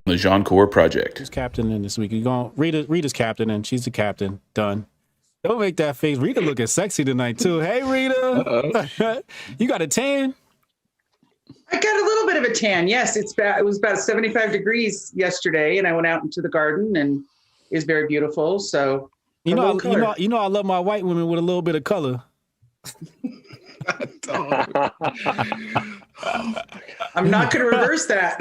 The Jianchor Project. Who's captaining this week? You going Rita's captain, and she's the captain. Done. Don't make that face. Rita looking sexy tonight too. Hey Rita, you got a tan? I got a little bit of a tan. Yes, it was about 75 degrees yesterday, and I went out into the garden, and it was very beautiful. So you know, I love my white women with a little bit of color. I'm not going to reverse that.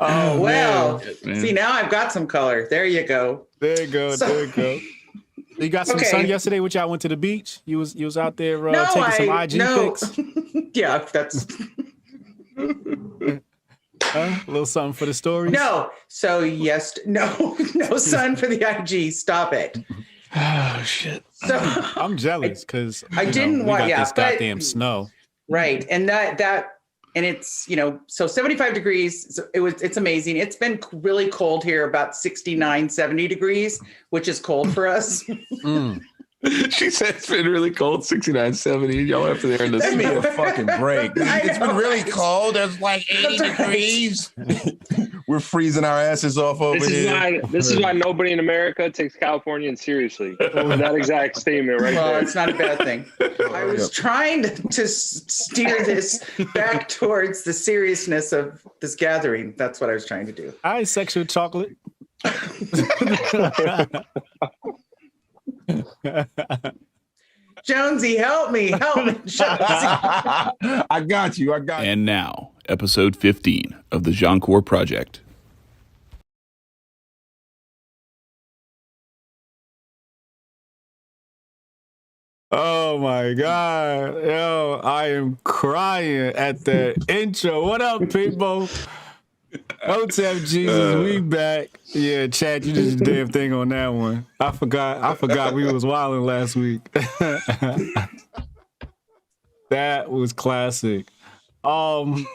Oh, well, man. See, now I've got some color. There you go. There you go. You got some sun yesterday, which I went to the beach. You was out there taking some IG pics. Yeah, that's a little something for the stories. No. So yes, no sun for the IG. Stop it. Oh shit. So I'm jealous because I didn't want this goddamn snow. Right, and and it's so 75 degrees. It's amazing. It's been really cold here, about 69, 70 degrees, which is cold for us. She said it's been really cold, 69, 70. Y'all up there in the Give me a fucking break. It's been really right? cold. It's like 80 degrees. We're freezing our asses off over here. This is why nobody in America takes Californians seriously. That exact statement right there. Well, it's not a bad thing. I was trying to steer this back towards the seriousness of this gathering. That's what I was trying to do. I ain't sexual chocolate. Jonesy, help me, Jonesy. I got you. And now, episode 15 of the Jianchor Project. Oh my God. Yo, I am crying at the intro. What up, people? Hotep Jesus, we back. Yeah, Chad, you did the damn thing on that one. I forgot we was wilding last week. That was classic. Let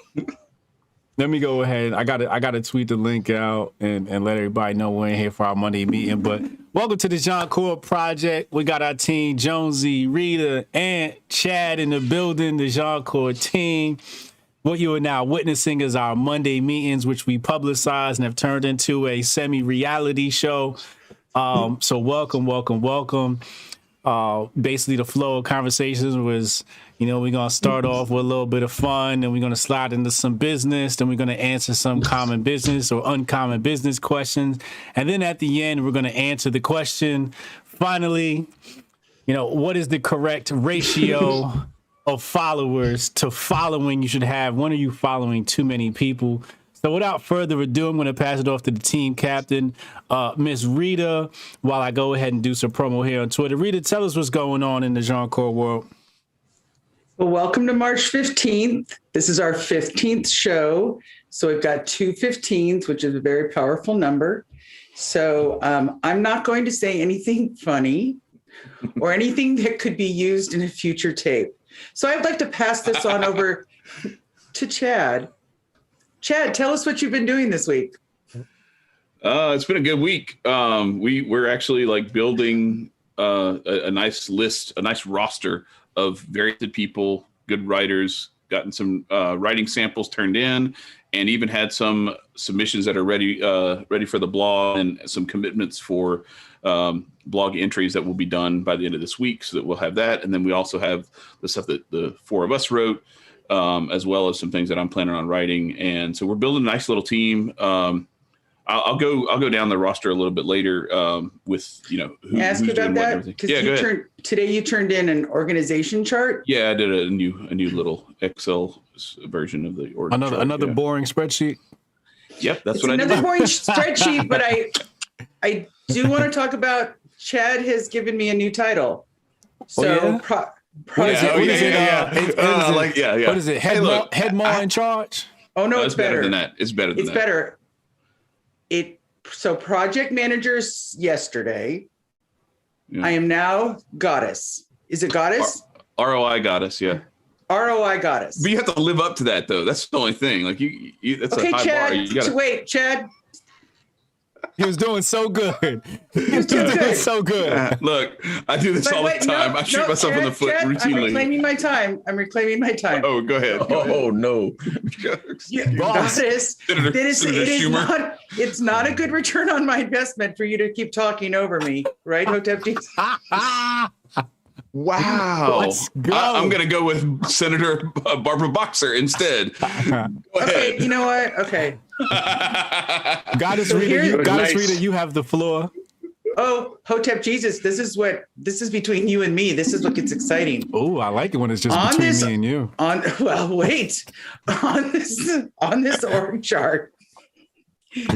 me go ahead. I gotta tweet the link out and let everybody know we're in here for our Monday meeting. But welcome to the Jianchor Project. We got our team, Jonesy, Rita, and Chad in the building, the Jianchor team. What you are now witnessing is our Monday meetings, which we publicize and have turned into a semi-reality show. So welcome. Basically, the flow of conversations was, we're going to start off with a little bit of fun, and we're going to slide into some business, then we're going to answer some common business or uncommon business questions. And then at the end, we're going to answer the question, finally, what is the correct ratio of followers to following you should have? When are you following too many people? So without further ado, I'm going to pass it off to the team captain, Miss Rita, while I go ahead and do some promo here on Twitter. Rita, tell us what's going on in the Jianchor world. Well, welcome to March 15th. This is our 15th show. So we've got two 15s, which is a very powerful number. So I'm not going to say anything funny or anything that could be used in a future tape. So I'd like to pass this on over to Chad. Chad, tell us what you've been doing this week. It's been a good week. We're actually building a nice list, a nice roster of very good people, good writers, gotten some writing samples turned in, and even had some submissions that are ready for the blog, and some commitments for blog entries that will be done by the end of this week, so that we'll have that. And then we also have the stuff that the four of us wrote, as well as some things that I'm planning on writing. And so we're building a nice little team. I'll go down the roster a little bit later with ask you about that, because today you turned in an organization chart. Yeah, I did a new little Excel version of the org chart, another boring spreadsheet. Yep, that's it's what I did. Another boring spreadsheet, but I do want to talk about. Chad has given me a new title. So what is it? Head more in charge? Oh no, it's better than that. It's better than that. It's better. So project managers yesterday. Yeah. I am now goddess. Is it goddess? ROI goddess, yeah. ROI goddess. But you have to live up to that, though. That's the only thing. You that's okay, a high Chad, bar. You gotta... Wait, Chad. He was doing so good. He was doing so good. Look, I do this all the time. I shoot myself in the foot routinely. I'm reclaiming my time. Oh, go ahead. Oh no. It's not a good return on my investment for you to keep talking over me, right, Hotep Jesus? Wow. Let's go. I'm going to go with Senator Barbara Boxer instead. Go ahead. Okay, you know what? Okay. Goddess Rita, you have the floor. Oh, Hotep Jesus, this is between you and me. This is what gets exciting. Oh, I like it when it's just between me and you. On this org chart,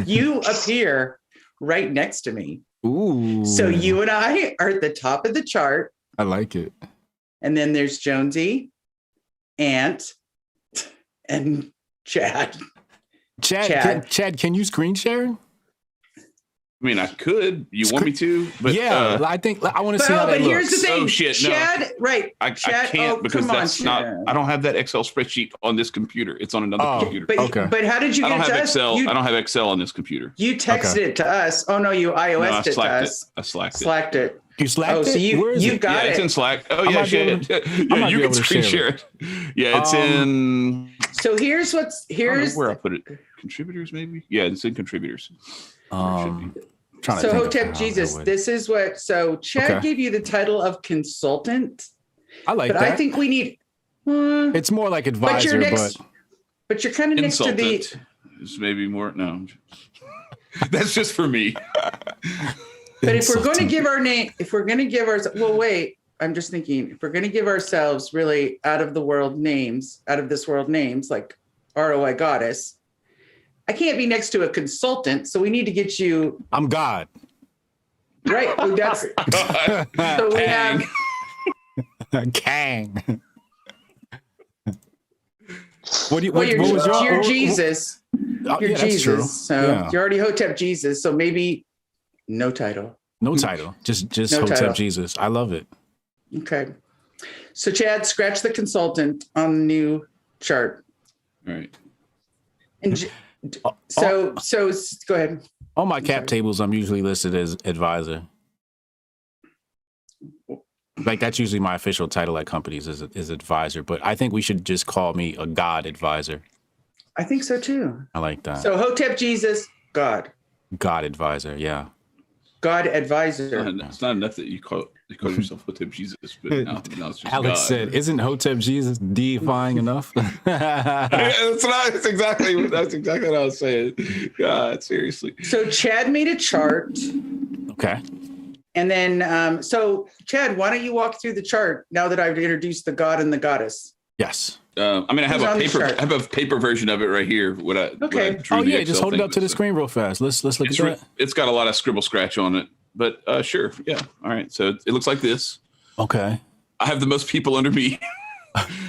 you appear right next to me. Ooh. So you and I are at the top of the chart. I like it. And then there's Jonesy, Ant, and Chad. Chad, can you screen share? I mean, I could. You want me to? But yeah, I think I want to see how that looks. Here's the thing. Oh shit, Chad, no. right? I can't because that's not. I don't have that Excel spreadsheet on this computer. It's on another computer. But how did you I don't get have to Excel. us? I don't have Excel on this computer. You texted it to us. Oh no, you iOS'd it to us. I slacked it. Slacked it. You slacked it? So you got it. It's in Slack. Oh yeah, shit. Yeah, you can screen share it. Yeah, it's in. So here's I don't know where I put it. Contributors, maybe. Yeah, it's in contributors. So Hotep Jesus, this is what. So Chad gave you the title of consultant. I like that. But I think we need. It's more like advisor, but you're kind of next to the. It's maybe more. No, that's just for me. But if we're going to give our name, I'm just thinking, if we're going to give ourselves really out of this world names, like ROI Goddess, I can't be next to a consultant. So we need to get you. I'm God. Right. So we have. Kang. You're Jesus. You're Jesus. True. So you're already Hotep Jesus. So maybe. No title. No title. Just no Hotep title. Jesus. I love it. Okay. So Chad, scratch the consultant on the new chart. All right. And so go ahead. On my cap tables, I'm usually listed as advisor. Like that's usually my official title at companies is advisor, but I think we should just call me a God advisor. I think so too. I like that. So Hotep Jesus, God. God advisor, yeah. God advisor. It's not enough that you call yourself Hotep Jesus, but now it's just Alex God. said, "Isn't Hotep Jesus deifying enough?" That's exactly what I was saying. God, seriously. So Chad made a chart. Okay. And then, so Chad, why don't you walk through the chart now that I've introduced the God and the Goddess? Yes. I mean, I have a paper version of it right here. What I drew. Oh yeah, just hold it up to the screen real fast. Let's look at that. It's got a lot of scribble scratch on it, but sure, yeah. All right, so it looks like this. Okay. I have the most people under me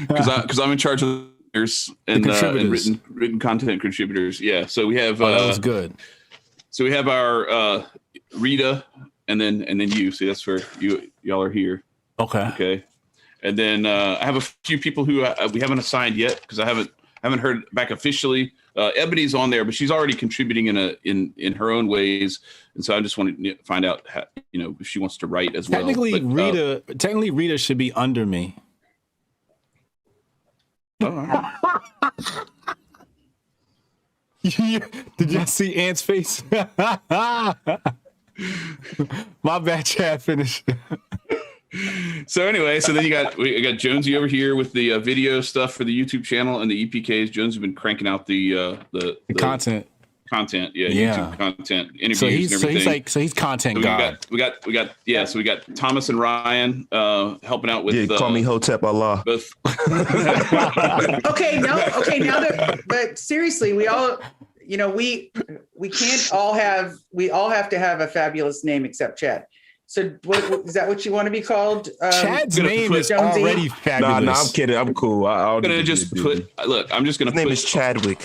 because I'm in charge of and written content contributors. Yeah, so we have. That was good. So we have our Rita, and then you. See, that's where y'all are here. Okay. And then I have a few people who we haven't assigned yet because I haven't heard back officially. Ebony's on there, but she's already contributing in her own ways, and so I just want to find out how, if she wants to write as well. Technically, Rita should be under me. All right. Did you see Ant's face? My bad, Chad. Finish. So anyway, so then we got Jonesy over here with the video stuff for the YouTube channel and the EPKs. Jonesy has been cranking out the content. YouTube content, interviews, and everything. So he's content god. We got Thomas and Ryan helping out with. Call me Hotep Allah. Both. But seriously, we all, we can't all have. We all have to have a fabulous name except Chad. So what is that what you want to be called? Chad's name is already fabulous. No, I'm kidding. I'm cool. I'm gonna just I'm just gonna. His name is Chadwick.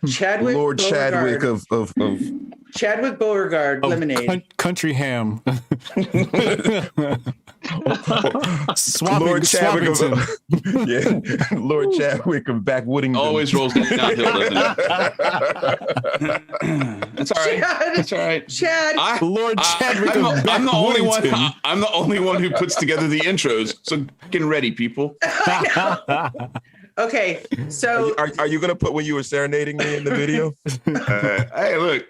Chadwick. Lord Beauregard. Chadwick of Chadwick Beauregard lemonade. Country ham. Lord Chadwick Lord Chadwick of Backwoodington. Always rolls downhill, doesn't it? That's all right. Chad, That's all right. Chad. Lord Chadwick of I'm the only one. Backwoodington. I'm the only one who puts together the intros. So get ready, people. Okay, so Are you gonna put when you were serenading me in the video? Hey, look.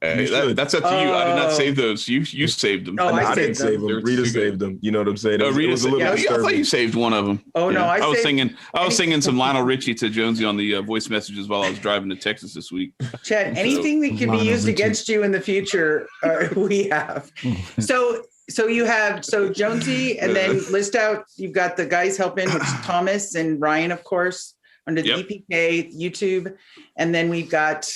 That's up to you. I did not save those. You saved them. Oh, I saved didn't save them. Rita saved them. You know what I'm saying? It was a little I disturbing. thought you saved one of them. Oh no, I was saved- singing some Lionel Richie to Jonesy on the voice messages while I was driving to Texas this week. Chad, anything that can be used against you in the future, we have. So you have Jonesy, and then list out. You've got the guys helping, which is Thomas and Ryan, of course, under the EPK YouTube, and then we've got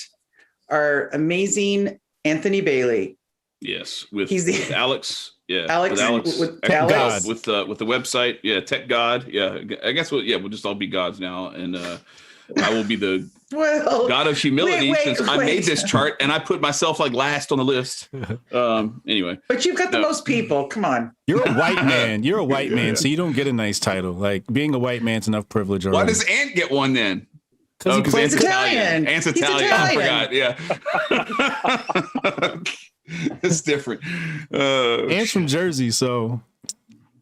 our amazing Anthony Bailey. Yes, with Alex. Yeah, Alex with Alex. with the website. Yeah, Tech God. Yeah, I guess we'll just all be gods now, and I will be the God of humility since I made this chart and I put myself like last on the list. Anyway, but you've got the most people. Come on, you're a white man. You're a white man, so you don't get a nice title. Like being a white man's enough privilege already. Why does Ant get one then? Because he's Italian. Ant's Italian. I forgot. Yeah. It's different. Ant's from Jersey, so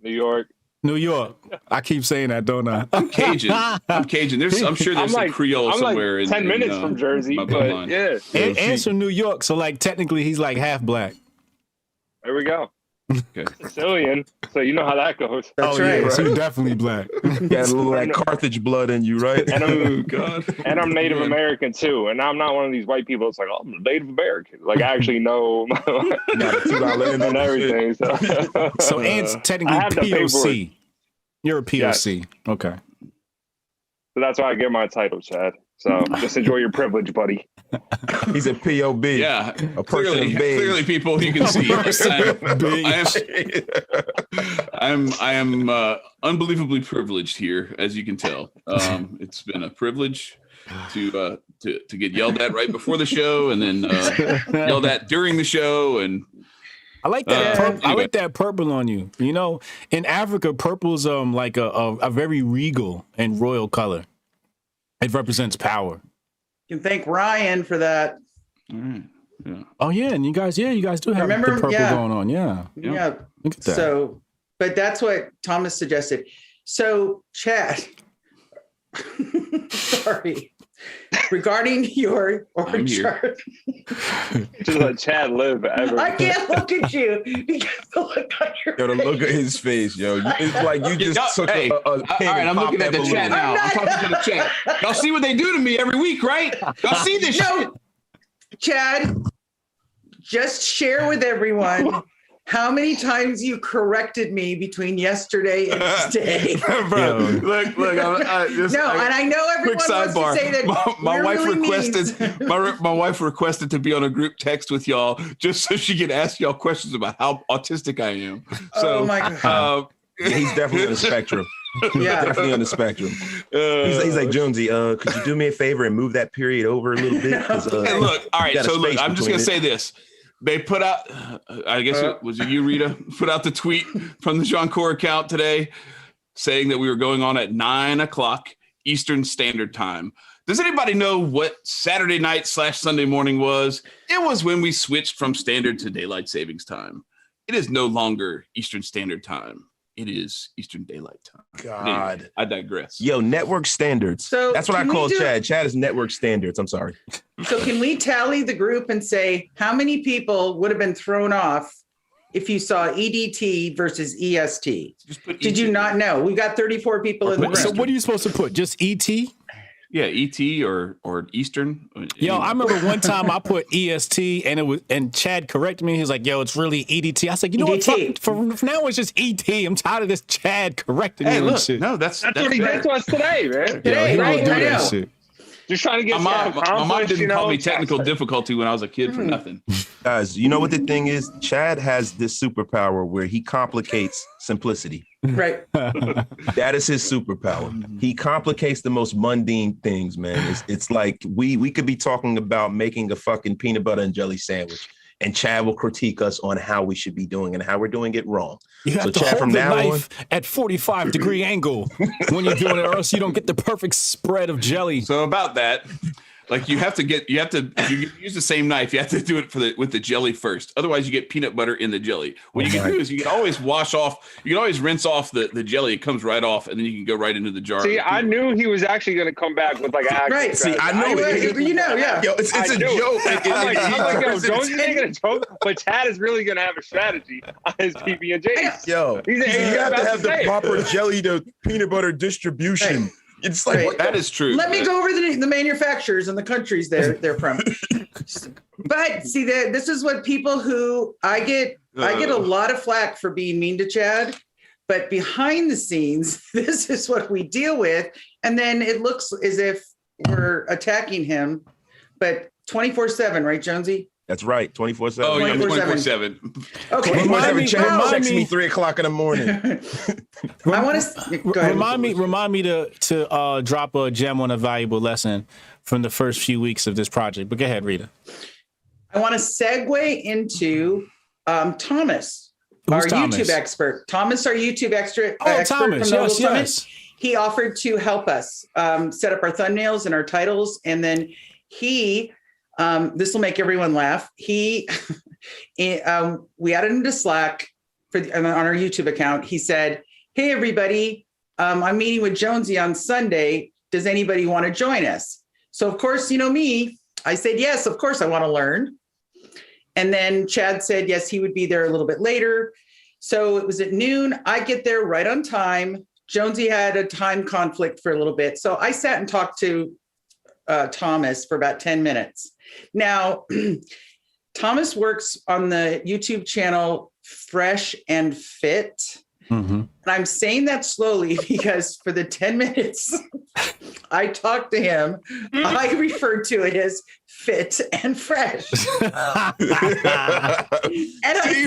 New York. I keep saying that, don't I? I'm Cajun. I'm sure there's some Creole somewhere. I'm like 10 minutes from Jersey, but yeah. Ant's from New York, so like technically he's like half black. There we go. Okay. Sicilian, so you know how that goes. That's right. Yeah, so you're definitely black. Got a little like Carthage blood in you, right? And Oh God. And I'm Native American too, and I'm not one of these white people. It's like, oh, I'm Native American. Like I actually know Got a $2 in and everything. So Ant's technically I have to pay for POC. You're a POC. Yes. Okay. So that's why I get my title, Chad. So just enjoy your privilege, buddy. He's a POB. Yeah. A person of beige. Clearly, people, you can see. I am unbelievably privileged here, as you can tell. It's been a privilege to get yelled at right before the show, and then yelled at during the show, and I like that. I like that purple on you. You know, in Africa, purple's like a very regal and royal color. It represents power. You can thank Ryan for that. Yeah. Oh yeah, and you guys do have the purple going on. Yeah. Yeah. Look at that. So, but that's what Thomas suggested. So, Chad, sorry, regarding your org chart. Just let Chad live forever. I can't look at you because the look on your Yo, the look at his face, yo. It's like you just took a pin. All right, I'm looking at the chat now. I'm talking to the chat. Y'all see what they do to me every week, right? Y'all see this shit? Chad, just share with everyone how many times you corrected me between yesterday and today. Bro, look. And I know everyone wants to say that my wife requested my wife requested to be on a group text with y'all just so she could ask y'all questions about how autistic I am. So, oh my God. He's definitely on the spectrum. Yeah, definitely on the spectrum. He's like, Jonesy, could you do me a favor and move that period over a little bit? Hey, look, all right. So look, I'm just gonna say this. They put out, I guess it was you, Rita, put out the tweet from the Jianchor account today saying that we were going on at 9:00 Eastern Standard Time. Does anybody know what Saturday night / Sunday morning was? It was when we switched from standard to daylight savings time. It is no longer Eastern Standard Time. It is Eastern Daylight Time. God. Anyway, I digress. Yo, network standards. So that's what I call Chad. Chad is network standards. I'm sorry. So can we tally the group and say how many people would have been thrown off if you saw EDT versus EST? Did you not know? We got 34 people in the room. So what are you supposed to put? Just ET? Yeah, ET or Eastern. Yo, I remember one time I put EST and Chad corrected me. He was like, "Yo, it's really EDT." I was like, "You know what? From now it's just ET. I'm tired of this Chad correcting me." Hey, look, shit. No, that's what he did to us today, man. Today, Yo, right? do I that know. shit. Just trying to get my mom didn't call me technical difficulty when I was a kid for nothing. Guys, you know what the thing is? Chad has this superpower where he complicates simplicity. Right. That is his superpower. He complicates the most mundane things, man. It's like we could be talking about making a fucking peanut butter and jelly sandwich, and Chad will critique us on how we should be doing and how we're doing it wrong. You have So to Chad, hold from the now knife at 45-degree angle when you're doing it, or else you don't get the perfect spread of jelly. So about that, like if you use the same knife, you have to do it with the jelly first. Otherwise, you get peanut butter in the jelly. What you can do is you can always rinse off the jelly. It comes right off, and then you can go right into the jar. See, I knew he was actually going to come back with like an actual Right. See, I know it. You know, yeah. Yo, it's a joke. I'm like, yo, Jones is making a joke, but Chad is really going to have a strategy on his PB&J. Yo, you have to have the proper jelly to peanut butter distribution. Right. It's like Right. That is true. Let me go over the manufacturers and the countries they're from. But see, this is what people who I get a lot of flack for being mean to Chad. But behind the scenes, this is what we deal with. And then it looks as if we're attacking him, but 24/7, right, Jonesy? That's right, 24/7. Oh, yeah, 24/7. 24/7. Okay. 24/7. Chad texts me- me 3:00 in the morning. I want to go ahead. Remind me to drop a gem on a valuable lesson from the first few weeks of this project. But go ahead, Rita. I want to segue into Thomas, Who's our Thomas? YouTube expert. Thomas, our YouTube expert. Oh, expert Thomas, from Noble yes, Summit. yes. He offered to help us set up our thumbnails and our titles, and then he. This will make everyone laugh. We added him to Slack on our YouTube account. He said, "Hey everybody, I'm meeting with Jonesy on Sunday. Does anybody want to join us?" So of course, you know me. I said yes. Of course, I want to learn. And then Chad said yes, he would be there a little bit later. So it was at noon. I get there right on time. Jonesy had a time conflict for a little bit, so I sat and talked to Thomas for about 10 minutes. Now, Thomas works on the YouTube channel Fresh and Fit. Mm-hmm. And I'm saying that slowly because for the 10 minutes I talked to him, I referred to it as Fit and Fresh. And I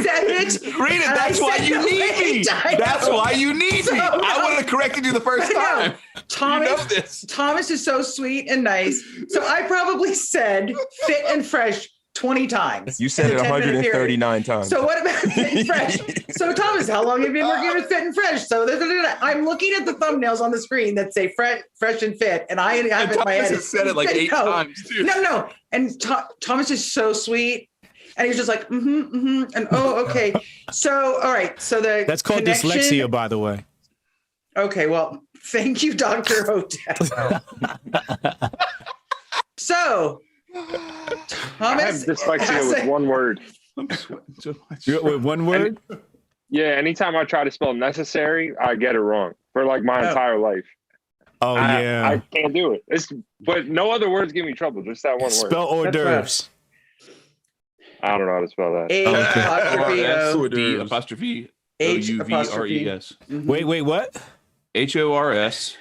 said it. Read it. That's why you need me. That's why you need me. I would have corrected you the first time. Thomas, you know this. Thomas is so sweet and nice. So I probably said Fit and Fresh 20 times. You said it 139 times. So what about Fit and Fresh? So Thomas, how long have you been working with Fit and Fresh? So I'm looking at the thumbnails on the screen that say Fresh and Fit, and I have in my head. Thomas has said it like 8 times too. No. And Thomas is so sweet. And he's just like, and oh, okay. So, all right. So that's called dyslexia, by the way. Okay, well, thank you, Dr. Hotep. So, Thomas, I have dyslexia with one word. I'm sweating so much. With one word? Yeah, anytime I try to spell necessary, I get it wrong for like my entire life. Oh, yeah. I can't do it. But no other words give me trouble. Just that one word. Spell hors d'oeuvres. I don't know how to spell that. D apostrophe O-U-V-R-E-S. Wait, what? HORS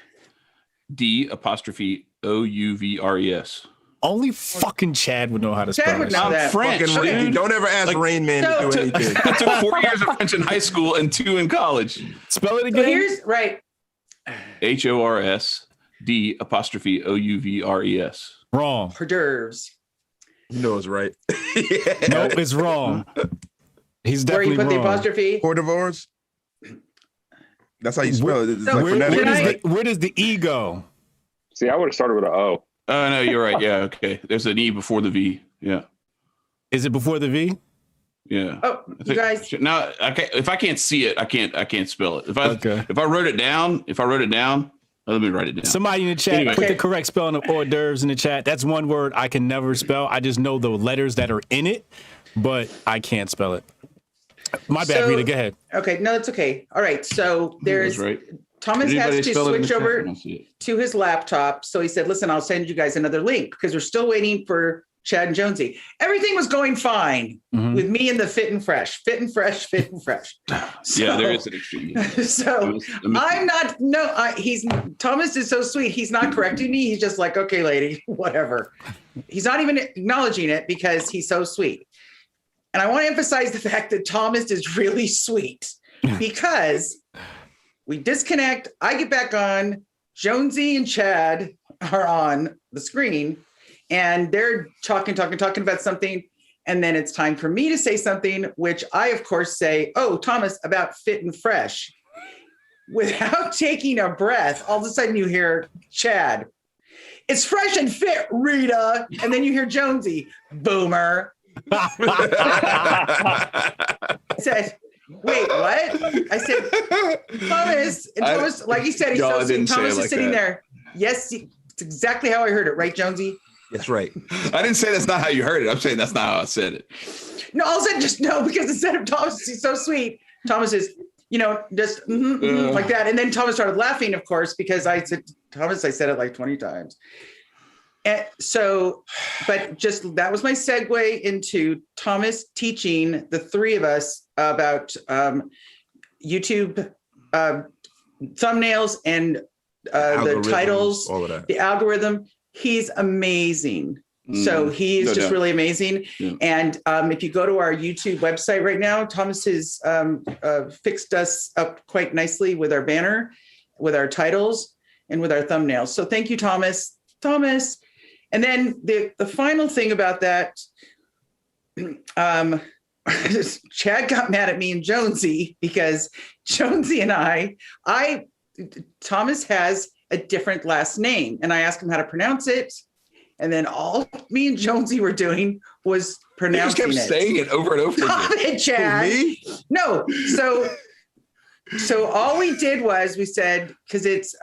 D apostrophe O-U-V-R-E-S. Only fucking Chad would know how to spell Chad would it. know I'm that. French. Fucking Dude. don't ever ask Rain Man to do anything. I took 4 years of French in high school and 2 in college. Spell it So again. here's right. HORS D apostrophe O-U-V-R-E-S. Wrong. Hors d'oeuvres. You know it's right. Nope, it's wrong. He's Where you definitely put the wrong. apostrophe? Hors d'oeuvres? That's how you spell it. It's So like where phonetic. Where does the E go? See, I would have started with an O. Oh, no, you're right. Yeah, okay. There's an E before the V. Yeah. Is it before the V? Yeah. Oh, you guys. Now, if I can't see it, I can't spell it. If I wrote it down, let me write it down. Somebody in the chat, Anyway. put the correct spelling of hors d'oeuvres in the chat. That's one word I can never spell. I just know the letters that are in it, but I can't spell it. My bad, So- Rita. Go ahead. Okay, no, it's okay. All right. So there's right. Thomas Did has anybody to spell it in the switch chat? I over don't see it. to his laptop. So he said, listen, I'll send you guys another link because we're still waiting for Chad and Jonesy. Everything was going fine with me and the fit and fresh. So, yeah, there is an extreme. So Thomas is so sweet. He's not correcting me. He's just like, okay, lady, whatever. He's not even acknowledging it because he's so sweet. And I want to emphasize the fact that Thomas is really sweet because we disconnect. I get back on. Jonesy and Chad are on the screen and they're talking about something. And then it's time for me to say something, which I, of course, say, oh, Thomas, about fit and fresh. Without taking a breath, all of a sudden you hear Chad, it's fresh and fit, Rita. And then you hear Jonesy, boomer. I said, wait, what? I said, Thomas. And Thomas, like you said, he's so sweet. Thomas is sitting there. Yes, it's exactly how I heard it, right, Jonesy? That's right. I didn't say that's not how you heard it. I'm saying that's not how I said it. No, all of a sudden, just no, because instead of Thomas, he's so sweet. Thomas is, just like that. And then Thomas started laughing, of course, because I said, Thomas, I said it like 20 times. And so, but just that was my segue into Thomas teaching the three of us about YouTube thumbnails and the titles, all of that. The algorithm. He's amazing. So he is just really amazing. Yeah. And if you go to our YouTube website right now, Thomas has fixed us up quite nicely with our banner, with our titles, and with our thumbnails. So thank you, Thomas. And then the final thing about that, Chad got mad at me and Jonesy because Jonesy and Thomas has a different last name. And I asked him how to pronounce it. And then all me and Jonesy were doing was pronouncing it. You just kept saying it over and over Stop again. it, Chad. Me? No. So all we did was we said, because it's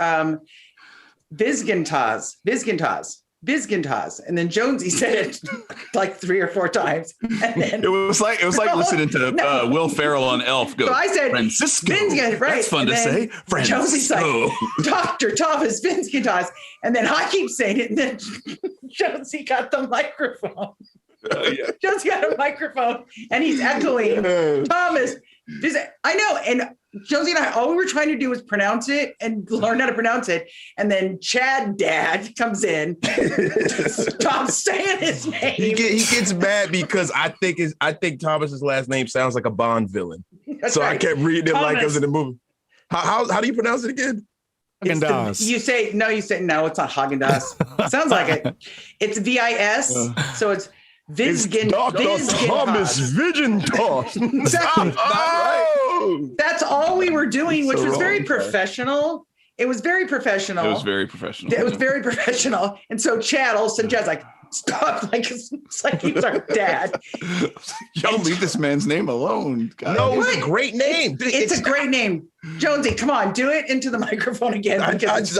Vizgintaz. And then Jonesy said it like 3 or 4 times. And then it was like listening to Will Ferrell on Elf go. So I said Francisco. Right. That's fun to say. Francisco. Jonesy's like Dr. Thomas Vizgintaz. And then I keep saying it. And then Jonesy got the microphone. Yeah. Jonesy got a microphone and he's echoing Thomas. I know. And Jonesy and I, all we were trying to do was pronounce it and learn how to pronounce it. And then Chad Dad comes in, stops saying his name. He gets mad because I think Thomas's last name sounds like a Bond villain. That's so right. I kept reading it Thomas. like it was in the movie. How do you pronounce it again? Haagen-Dazs. You say no, it's not Haagen-Dazs. Sounds like it. It's VIS. So it's Vizgin. Thomas Vizgintaz. That's all we were doing, which was very professional. It was very professional. And so Chad, all of a sudden, Chad's like, stop. Like, it's like he was our dad. Y'all leave this man's name alone. God. No, it's a great name. It's a great name. Jonesy, come on, do it into the microphone again. I don't want to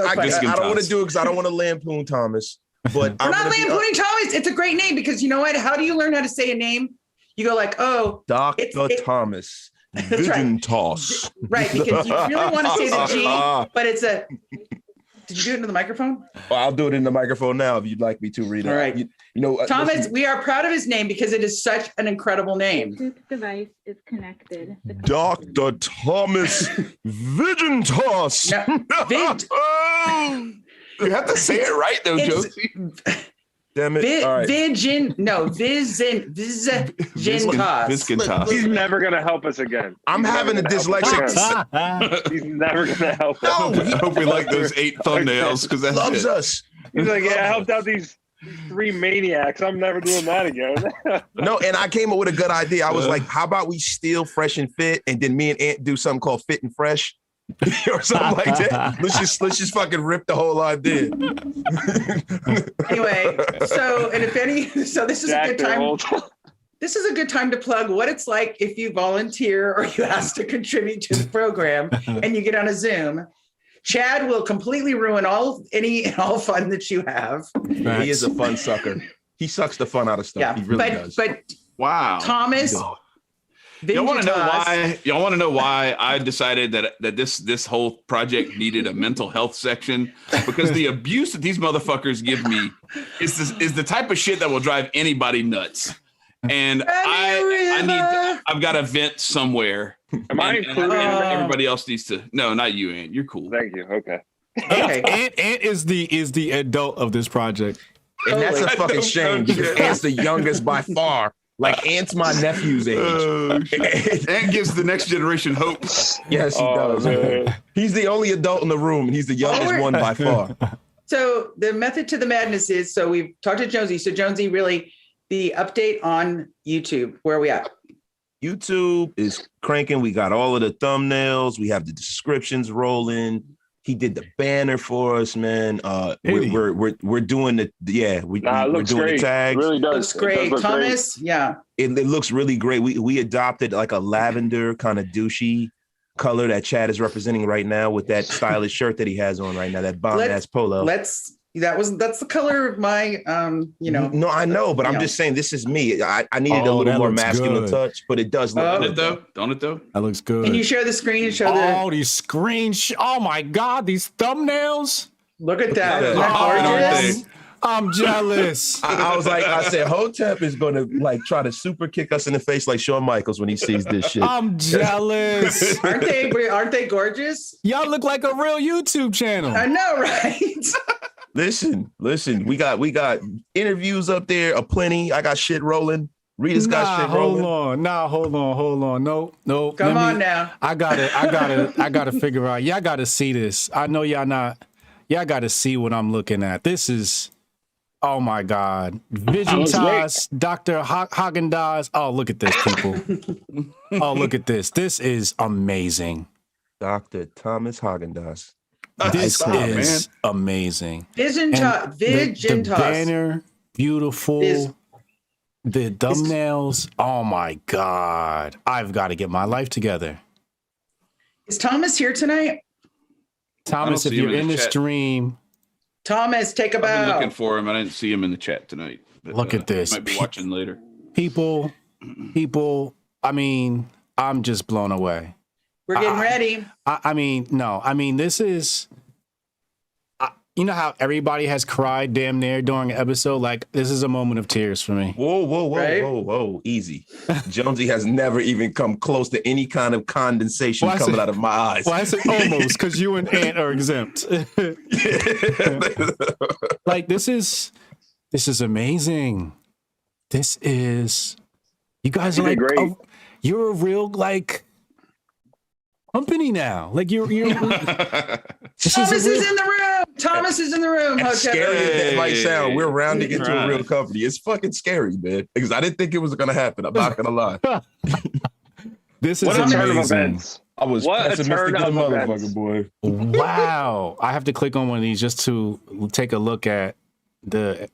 do it because I don't want to lampoon Thomas. But we're not lampooning Thomas. It's a great name because you know what? How do you learn how to say a name? You go like, oh, Dr. Thomas Vizgintaz. Right, because you really want to say the G, but it's a. Did you do it into the microphone? Well, I'll do it in the microphone now if you'd like me to read it. All right. You know, Thomas, we are proud of his name because it is such an incredible name. This device is connected. Dr. Thomas Vizgintaz. You have to say it right, though, Josie. Damn it. All right. Vizgintaz. He's never going to help us again. I'm having a dyslexic. He's never going to help us. I hope we like those 8 thumbnails because that loves us. He's like, yeah, I helped out these 3 maniacs. I'm never doing that again. No, and I came up with a good idea. I was like, how about we steal Fresh and Fit and then me and Ant do something called Fit and Fresh? Or something like that. Let's just fucking rip the whole idea. Anyway, so this is a good time. This is a good time to plug what it's like if you volunteer or you ask to contribute to the program and you get on a Zoom. Chad will completely ruin all fun that you have. Right. He is a fun sucker. He sucks the fun out of stuff. Yeah, he really does. But wow, Thomas. Y'all want to know Vingitas. why? Y'all want to know why I decided that this whole project needed a mental health section? Because the abuse that these motherfuckers give me is the type of shit that will drive anybody nuts. And I've got to vent somewhere. Am I included? Everybody else needs to. No, not you, Ant. You're cool. Thank you. Okay. Okay. Ant is the adult of this project. And that's a Totally. fucking shame because Ant's the youngest by far. Like Ant's my nephew's age. Ant gives the next generation hope. Yes, he does. Man. He's the only adult in the room, and he's the youngest one by far. So the method to the madness is, so we've talked to Jonesy. So Jonesy, really the update on YouTube, where are we at? YouTube is cranking. We got all of the thumbnails. We have the descriptions rolling. He did the banner for us, man. We're doing the we're Looks doing great. the tags. It really does. Looks great. It does look Thomas, yeah. It looks really great. We adopted like a lavender kind of douchey color that Chad is representing right now with that stylish shirt that he has on right now, that bomb ass polo. That's the color of my No, I know, but I'm just saying this is me. I needed a little more masculine touch, but it does look Don't good. it though? Don't it though? That looks good. Can you share the screen and show Oh, these screens. Oh my God, these thumbnails. look at that. Isn't Oh, that gorgeous? they- I'm jealous. I said, Hotep is going to like try to super kick us in the face like Shawn Michaels when he sees this shit. I'm jealous. Aren't they gorgeous? Y'all look like a real YouTube channel. I know, right? Listen, we got interviews up there aplenty. I got shit rolling. Rita's got shit rolling. Hold on. No. Come on now. I gotta figure out. Y'all gotta see this. I know y'all gotta see what I'm looking at. This is, oh my God. Vigitas, Dr. Haagen-Dazs. Oh, look at this, people. Oh, look at this. This is amazing. Dr. Thomas Haagen-Dazs. This is amazing. Vigintas. The banner, beautiful. The thumbnails. Oh my God. I've got to get my life together. Is Thomas here tonight? Thomas, if see him you're in in the the chat. stream, Thomas, take a I've been bow. looking for him. I didn't see him in the chat tonight. But, Look at this. Might be watching later. people, I mean, I'm just blown away. We're getting ready. This is, you know how everybody has cried damn near during an episode? Like, this is a moment of tears for me. Whoa. Easy. Jonesy has never even come close to any kind of condensation coming out of my eyes. Well, I said almost, because you and Ant are exempt. Like, this is amazing. This is, you guys are like, great. You're a real, like, company now. Like, you're Thomas is in the room. Thomas is in the room. As Hotep. scary as that might sound, we're rounding into a Right. real company. It's fucking scary, man. Because I didn't think it was going to happen. I'm not going to lie. This is What a turn of amazing. events. I was What a pessimistic turn as a of motherfucker, events. boy. Wow. I have to click on one of these just to take a look at the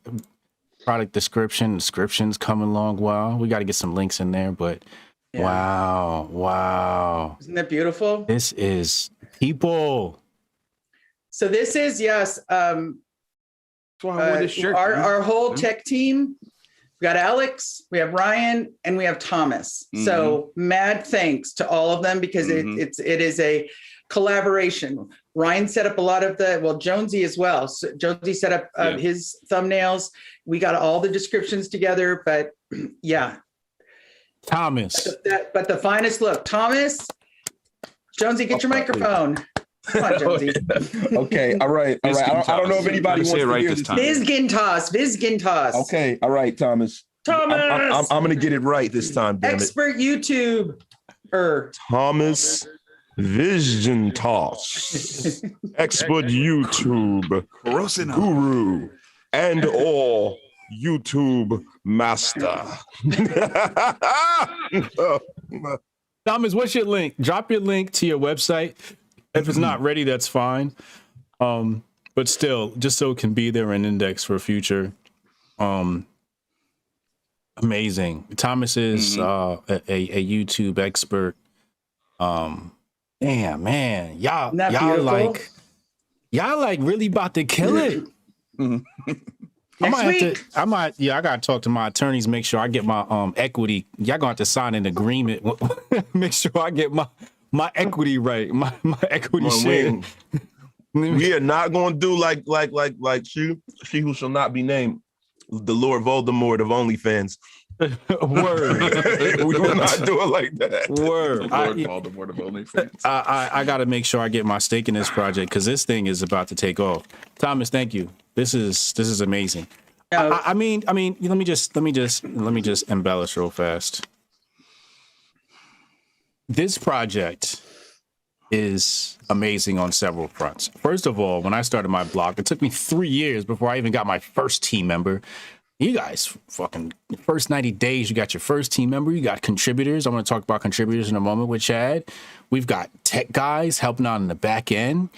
product description. Description's coming along well. We got to get some links in there, but Yeah. wow. Isn't that beautiful? This is people. So this is, yes, That's why I wore this shirt. man. our whole tech team. We got Alex, we have Ryan, and we have Thomas. So mad thanks to all of them because it is a collaboration. Ryan set up a lot of Jonesy as well. So Jonesy set up his thumbnails. We got all the descriptions together, but yeah. Thomas. But the finest look, Thomas, Jonesy, get your microphone. Come on, Jonesy. Okay, all right. I don't know if anybody wants to hear this. Vizgintas. Okay, all right, Thomas. Thomas. I'm going to get it right this time, damn it. Expert YouTube. Thomas Vigitas, expert YouTube guru and all YouTube master. Thomas, what's your link? Drop your link to your website. If it's not ready, that's fine. But still, just so it can be there and index for future. Amazing. Thomas is a YouTube expert. Damn, man, y'all Isn't that beautiful? like really about to kill it. Next week. I gotta talk to my attorneys, make sure I get my equity. Y'all gonna have to sign an agreement. Make sure I get my equity right. My equity share. We are not gonna do like she who shall not be named, the Lord Voldemort of OnlyFans. Word. We will not do it like that. Word. Lord Voldemort of OnlyFans. I got to make sure I get my stake in this project because this thing is about to take off. Thomas, thank you. This is amazing. I mean, let me just embellish real fast. This project is amazing on several fronts. First of all, when I started my blog, it took me 3 years before I even got my first team member. You guys, fucking first 90 days, you got your first team member. You got contributors. I'm going to talk about contributors in a moment with Chad. We've got tech guys helping out in the back end.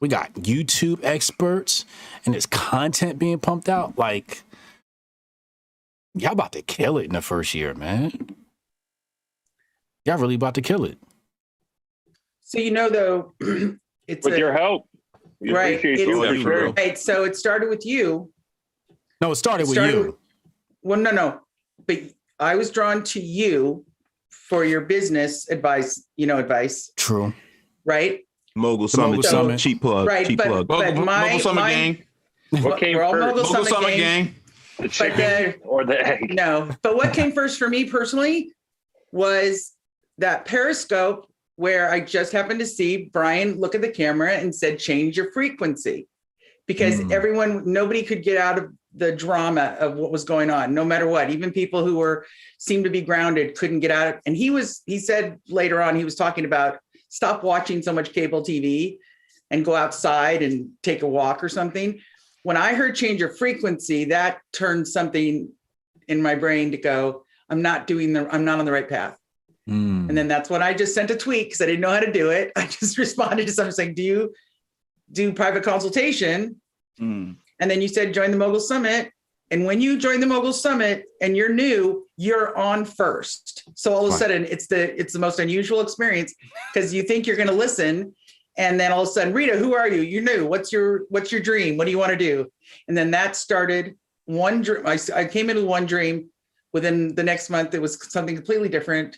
We got YouTube experts, and there's content being pumped out. Like, y'all about to kill it in the first year, man. Y'all really about to kill it. So, though, it's with your help. We right. appreciate you for sure. Right. So it started with you. No, it started with you. Well, no. But I was drawn to you for your business advice, advice. True. Right? Mogul Summit. Cheap plug. Right. Cheap plug. But Mogul Summit gang. What came we're all first? Mogul Summit gang. The chicken or the egg? No. But what came first for me personally was that Periscope where I just happened to see Brian look at the camera and said, change your frequency. Because nobody could get out of the drama of what was going on, no matter what. Even people who seemed to be grounded couldn't get out of. And he said later on, he was talking about stop watching so much cable TV and go outside and take a walk or something. When I heard change your frequency, that turned something in my brain to go, I'm not on the right path. And then that's when I just sent a tweet because I didn't know how to do it. I just responded to something saying, do you do private consultation? And then you said, join the Mogul Summit. And when you join the Mogul Summit and you're new, you're on first. So all of a sudden it's the most unusual experience because you think you're going to listen. And then all of a sudden, Rita, who are you? You're new. What's your dream? What do you want to do? And then that started one dream. I came into one dream. Within the next month, it was something completely different.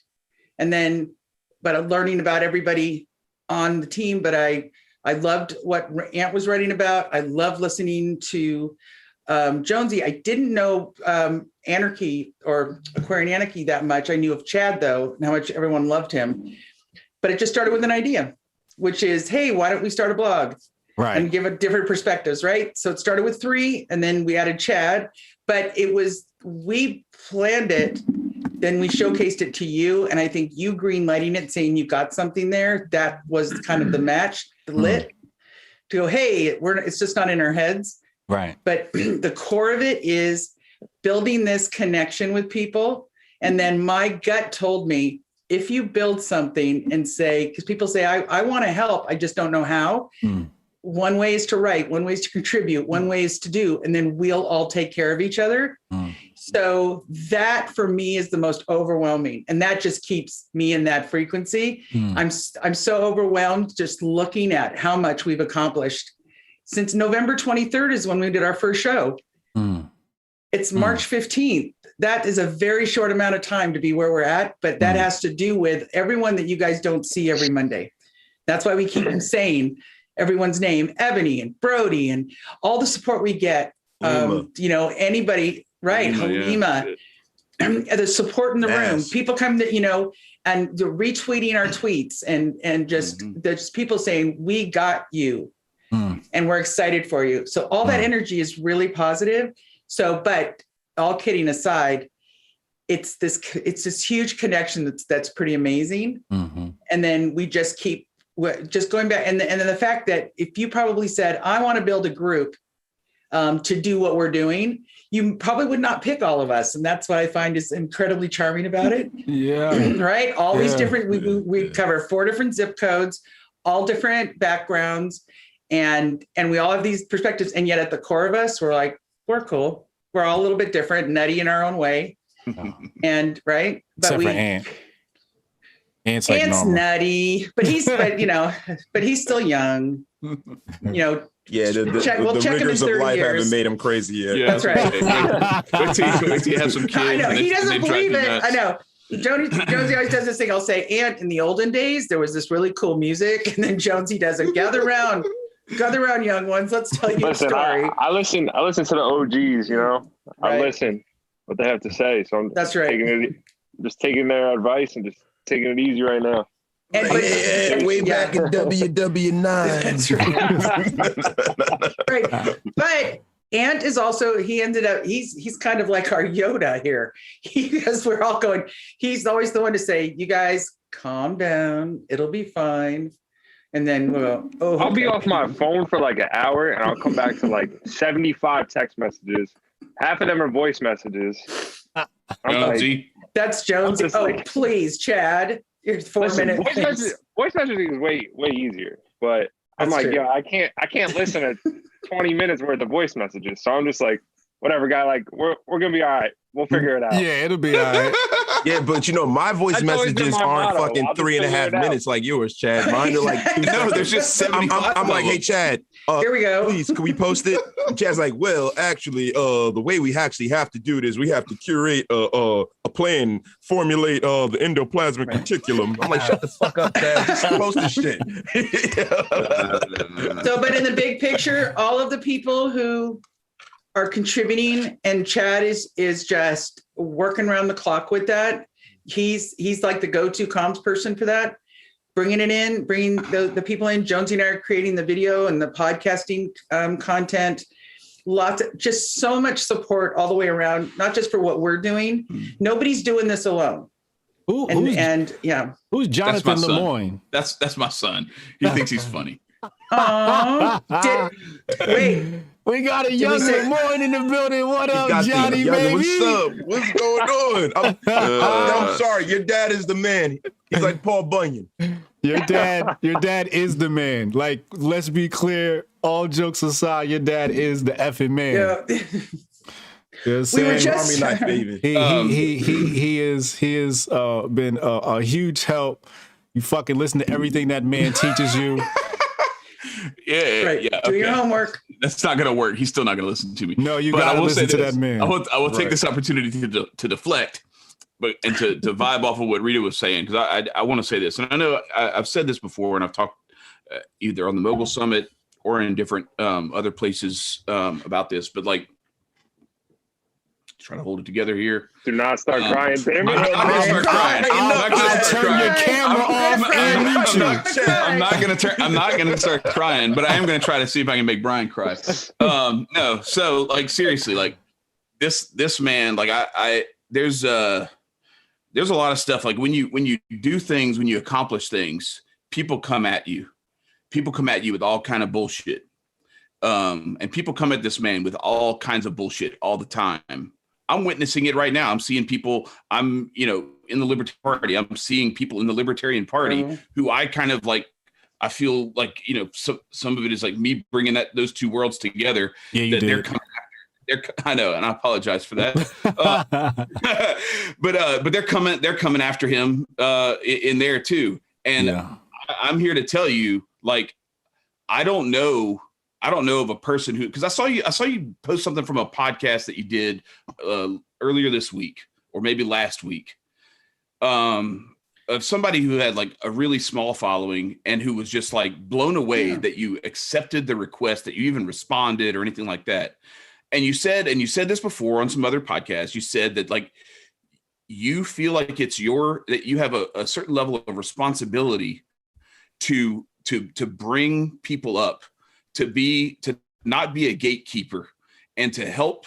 And then, but I'm learning about everybody on the team. But I loved what Ant was writing about. I love listening to Jonesy. I didn't know Anarchy or Aquarian Anarchy that much. I knew of Chad, though, and how much everyone loved him. But it just started with an idea, which is, hey, why don't we start a blog? Right. And give it different perspectives, right? So it started with 3, and then we added Chad. But we planned it, then we showcased it to you, and I think you green-lighting it, saying you got something there. That was kind of the match, the lit, to go, hey, it's just not in our heads. Right. But the core of it is building this connection with people. And then my gut told me, if you build something and say, because people say, I want to help, I just don't know how. One way is to write, one way is to contribute, one way is to do, and then we'll all take care of each other. So that for me is the most overwhelming. And that just keeps me in that frequency. I'm so overwhelmed just looking at how much we've accomplished. Since November 23rd is when we did our first show. It's March 15th. That is a very short amount of time to be where we're at, but that has to do with everyone that you guys don't see every Monday. That's why we keep saying everyone's name, Ebony and Brody and all the support we get. Anybody, right? Halima, the support in the room. People come that, and they're retweeting our tweets and just there's people saying, we got you and we're excited for you. So all that energy is really positive. So, but all kidding aside, it's this huge connection that's pretty amazing. And then we just keep going back. And then the fact that if you probably said, I want to build a group to do what we're doing, you probably would not pick all of us. And that's what I find is incredibly charming about it. Yeah. Right. All these different, we cover 4 different zip codes, all different backgrounds. And we all have these perspectives. And yet at the core of us, we're cool. We're all a little bit different, nutty in our own way. And right. But except for Ant. Ant's nutty, but he's still young. Yeah, the We'll check him in rigors of 30 life years. haven't made him crazy yet. Yeah, That's right. Wait till you have some kids. I know and he they doesn't drive believe you it. nuts. I know. Jonesy always does this thing. I'll say, "Aunt, in the olden days, there was this really cool music," and then Jonesy does it. Gather around, young ones. Let's tell you Listen, a story. I listen to the OGs. You know, I Right. listen what they have to say. So I'm That's right. taking their advice and just taking it easy right now. And, Way back in WW9. That's right. Right. But Ant is also, he's kind of like our Yoda here. Because we're all going, he's always the one to say, you guys calm down, it'll be fine. And then we'll go, I'll be off my phone for like an hour and I'll come back to like 75 text messages. Half of them are voice messages. That's Jones. I'm just like- Please, Chad. Here's 4 minutes. Voice messaging is way easier, but I'm That's like, true. yeah, I can't listen to 20 minutes worth of voice messages. So I'm just like, whatever, guy. Like, we're gonna be all right. We'll figure it out. Yeah, it'll be all right. Yeah, but my voice That's always been messages my aren't motto. fucking I'll just 3.5 figure it out. minutes like yours, Chad. Mine are like 2 No, seconds. there's just 75 I'm like, of hey, them. Chad, Here we go. please, can we post it? And Chad's like, well, actually, the way we actually have to do it is we have to curate a plan, formulate the endoplasmic reticulum. I'm like, shut the fuck up, Chad. Just post this shit. So, but in the big picture, all of the people who are contributing, and Chad is just working around the clock with that. He's like the go-to comms person for that, bringing it in, bringing the people in. Jonesy and I are creating the video and the podcasting content. Just so much support all the way around, not just for what we're doing. Nobody's doing this alone. Who's Jonathan my son. Lemoyne? That's my son. He thinks he's funny. Wait. We got a young Lemoyne in the building. What up, Johnny, baby? What's up? What's going on? I'm sorry. Your dad is the man. He's like Paul Bunyan. Your dad is the man. Like, let's be clear. All jokes aside, your dad is the effing man. Yeah. You know what I'm We were saying? just- Army life, baby. He has been a huge help. You fucking listen to everything that man teaches you. Yeah, Right. yeah. Do your okay. homework. That's not going to work. He's still not going to listen to me. No, you But gotta I will listen say to this. that man. I will take Right. this opportunity to deflect, and to vibe off of what Rita was saying, because I want to say this, and I know I've said this before, and I've talked either on the Mogul Summit or in different other places about this, but like, trying to hold it together here. Do not start crying. Damn I'm it. not going to start crying. I'm not going to start Turn your crying. camera off and mute you. I'm not going to start crying, but I am going to try to see if I can make Brian cry. No, so like seriously, like this man, like there's a lot of stuff. Like when you do things, when you accomplish things, people come at you. People come at you with all kind of bullshit. And people come at this man with all kinds of bullshit all the time. I'm witnessing it right now. I'm seeing people. I'm in the Libertarian Party. I'm seeing people in the Libertarian Party who I kind of like. I feel like some of it is like me bringing those two worlds together. Yeah, you that did. they're coming after. I know, and I apologize for that. But they're coming after him in there too. And Yeah. I'm here to tell you, like, I don't know of a person who, because I saw you post something from a podcast that you did earlier this week or maybe last week, of somebody who had like a really small following and who was just like blown away that you accepted the request, that you even responded or anything like that. And you said this before on some other podcasts. You said that like you feel like that you have a certain level of responsibility to bring people up, to not be a gatekeeper, and to help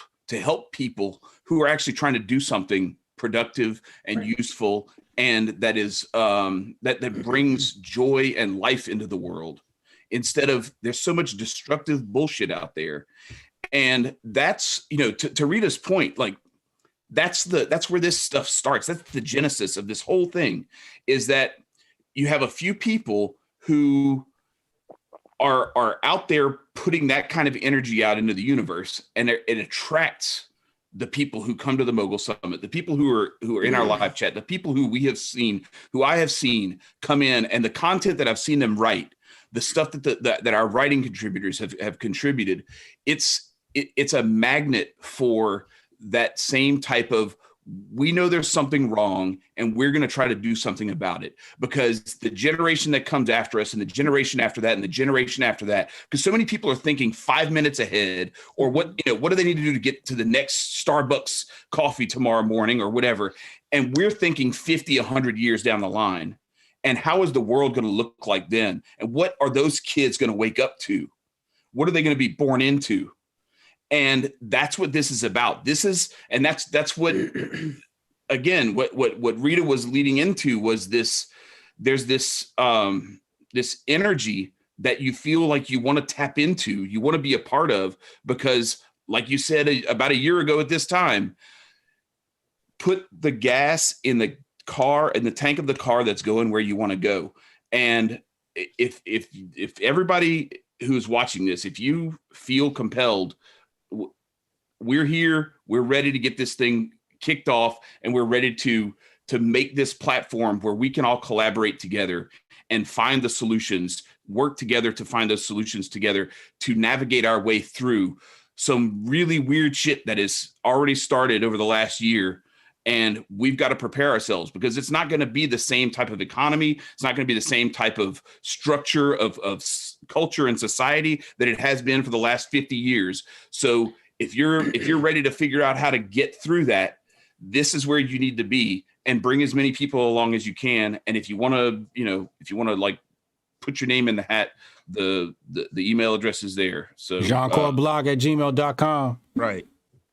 people who are actually trying to do something productive and useful, and that is that brings joy and life into the world, instead of there's so much destructive bullshit out there. And that's, to Rita's point, like that's where this stuff starts. That's the genesis of this whole thing, is that you have a few people who are out there putting that kind of energy out into the universe, and it attracts the people who come to the Mogul Summit, the people who are in our live chat, the people who I have seen come in, and the content that I've seen them write, the stuff that our writing contributors have contributed, it's a magnet for that same type of, we know there's something wrong and we're going to try to do something about it, because the generation that comes after us and the generation after that and the generation after that, because so many people are thinking 5 minutes ahead, or what do they need to do to get to the next Starbucks coffee tomorrow morning or whatever. And we're thinking 50, 100 years down the line. And how is the world going to look like then? And what are those kids going to wake up to? What are they going to be born into? And that's what this is about. That's what, again, what Rita was leading into was this. There's this energy that you feel like you want to tap into, you want to be a part of, because, like you said about a year ago at this time, put the gas in the car, in the tank of the car that's going where you want to go. And if everybody who's watching this, if you feel compelled, we're here, we're ready to get this thing kicked off, and we're ready to make this platform where we can all collaborate together and find the solutions, work together to find those solutions together, to navigate our way through some really weird shit that has already started over the last year. And we've got to prepare ourselves, because it's not going to be the same type of economy. It's not going to be the same type of structure of culture and society that it has been for the last 50 years. So if you're ready to figure out how to get through that, this is where you need to be, and bring as many people along as you can. And if you want to, like, put your name in the hat, the email address is there. So Jianchor.blog at gmail.com. Right.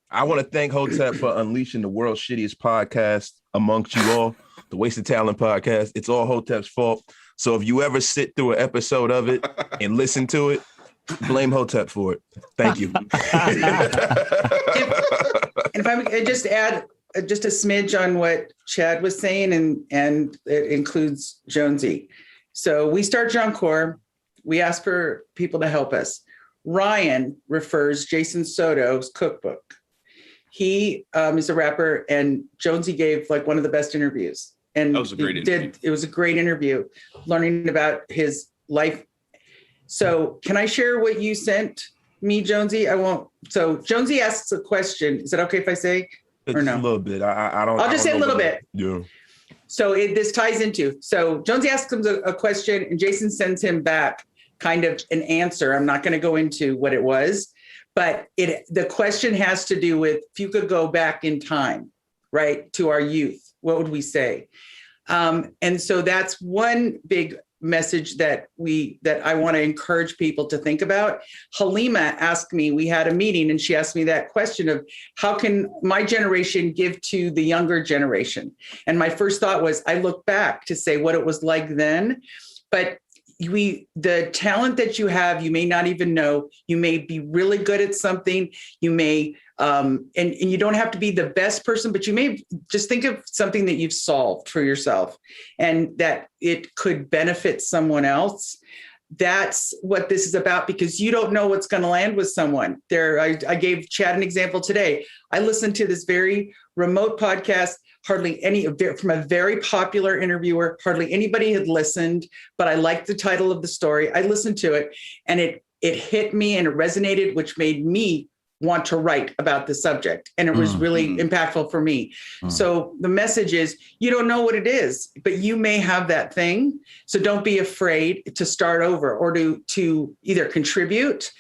I want to thank Hotep for unleashing the world's shittiest podcast amongst you all, the Wasted Talent podcast. It's all Hotep's fault. So if you ever sit through an episode of it and listen to it, blame Hotep for it. Thank you. If I could just add just a smidge on what Chad was saying, and it includes Jonesy. So we start Jianchor. We ask for people to help us. Ryan refers Jason Soto's cookbook. He is a rapper, and Jonesy gave like one of the best interviews. And that was a great interview. It was a great interview, learning about his life. So can I share what you sent me, Jonesy? I won't. So Jonesy asks a question. Is it okay if I say or no? A little bit. I don't. I'll just say a little bit. Yeah. So this ties into. So Jonesy asks him a question, and Jason sends him back kind of an answer. I'm not going to go into what it was, but the question has to do with, if you could go back in time, right, to our youth, what would we say? And so that's one big message that I want to encourage people to think about. Halima asked me, we had a meeting, and she asked me that question of, how can my generation give to the younger generation? And my first thought was, I look back to say what it was like then, but the talent that you have, you may not even know. You may be really good at something. You may, and you don't have to be the best person, but you may just think of something that you've solved for yourself and that it could benefit someone else. That's what this is about, because you don't know what's going to land with someone. I gave Chad an example today. I listened to this very remote podcast. Hardly any, from a very popular interviewer, hardly anybody had listened, but I liked the title of the story. I listened to it, and it hit me and it resonated, which made me want to write about the subject. And it was really impactful for me. So the message is, you don't know what it is, but you may have that thing. So don't be afraid to start over, or to either contribute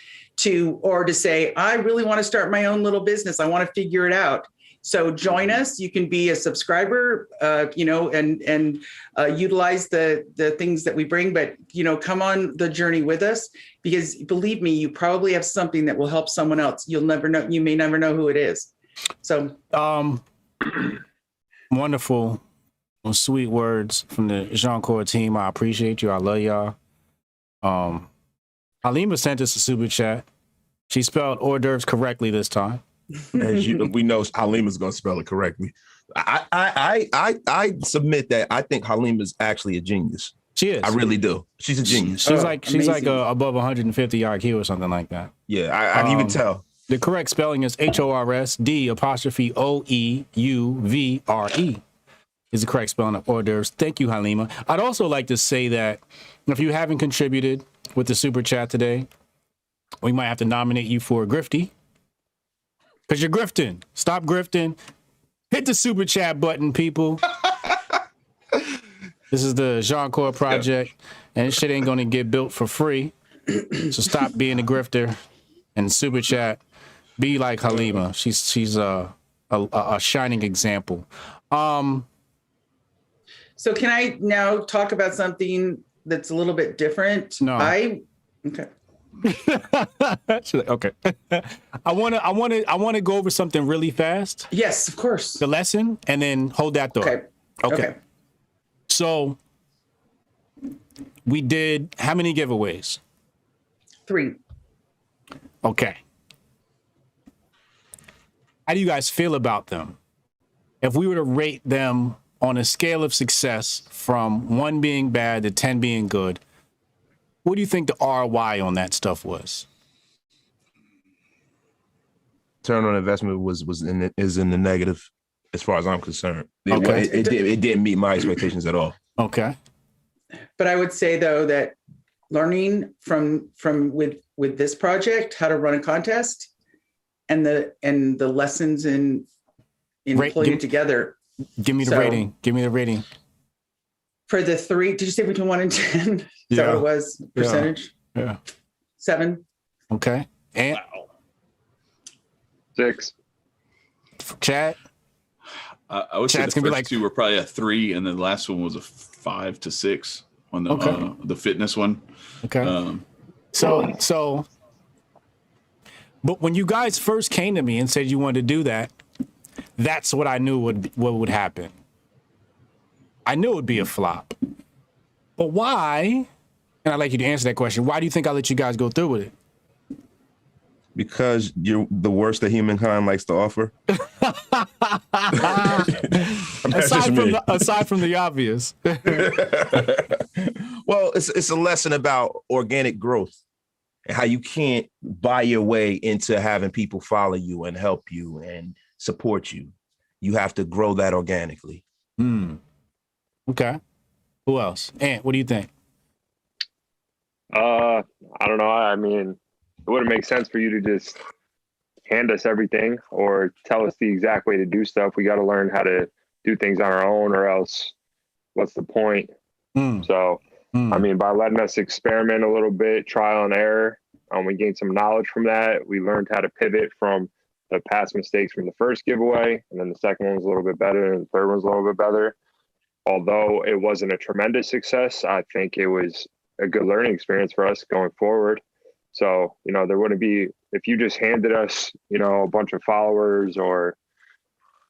or to say, I really want to start my own little business. I want to figure it out. So join us. You can be a subscriber, and utilize the things that we bring, but, come on the journey with us, because believe me, you probably have something that will help someone else. You'll never know. You may never know who it is. So, wonderful, sweet words from the Jianchor team. I appreciate you. I love y'all. Halima sent us a super chat. She spelled hors d'oeuvres correctly this time. As we know, Halima's going to spell it correctly. I submit that I think Halima's actually a genius. She is. I really do. She's a genius. She's like above 150 IQ or something like that. Yeah, I can even tell. The correct spelling is HORSD'*OEUVRE. is the correct spelling of hors d'oeuvres. Thank you, Halima. I'd also like to say that if you haven't contributed with the super chat today, we might have to nominate you for a grifty. Because you're grifting. Stop grifting. Hit the super chat button, people. This is the Jianchor project, and this shit ain't going to get built for free. So stop being a grifter and super chat. Be like Halima. She's a shining example. So can I now talk about something that's a little bit different? No. Okay. Okay. I want to go over something really fast. Yes, of course. The lesson, and then hold that thought. Okay. So we did how many giveaways? 3. Okay. How do you guys feel about them? If we were to rate them on a scale of success from 1 being bad to 10 being good, what do you think the ROI on that stuff was? Return on investment is in the negative, as far as I'm concerned. Okay. It didn't meet my expectations at all. Okay. But I would say though that learning from with this project how to run a contest and the lessons in pulling it together. Give me the rating. Give me the rating. For the 3, did you say between 1 and 10? Is that what it was? Percentage? Yeah. 7. Okay. And 6. Chad? I would say Chad's the gonna be first like 2 were probably a 3, and then the last one was a 5 to 6 on the fitness one. Okay. So, but when you guys first came to me and said you wanted to do that, that's what I knew what would happen. I knew it would be a flop. But why? And I'd like you to answer that question. Why do you think I let you guys go through with it? Because you're the worst that humankind likes to offer. aside from the obvious. Well, it's a lesson about organic growth and how you can't buy your way into having people follow you and help you and support you. You have to grow that organically. Okay. Who else? Ant, what do you think? I don't know. I mean, it wouldn't make sense for you to just hand us everything or tell us the exact way to do stuff. We got to learn how to do things on our own, or else what's the point? So, I mean, by letting us experiment a little bit, trial and error, we gained some knowledge from that. We learned how to pivot from the past mistakes from the first giveaway, and then the second one was a little bit better, and the third one was a little bit better. Although it wasn't a tremendous success, I think it was a good learning experience for us going forward. So, there wouldn't be, if you just handed us, a bunch of followers or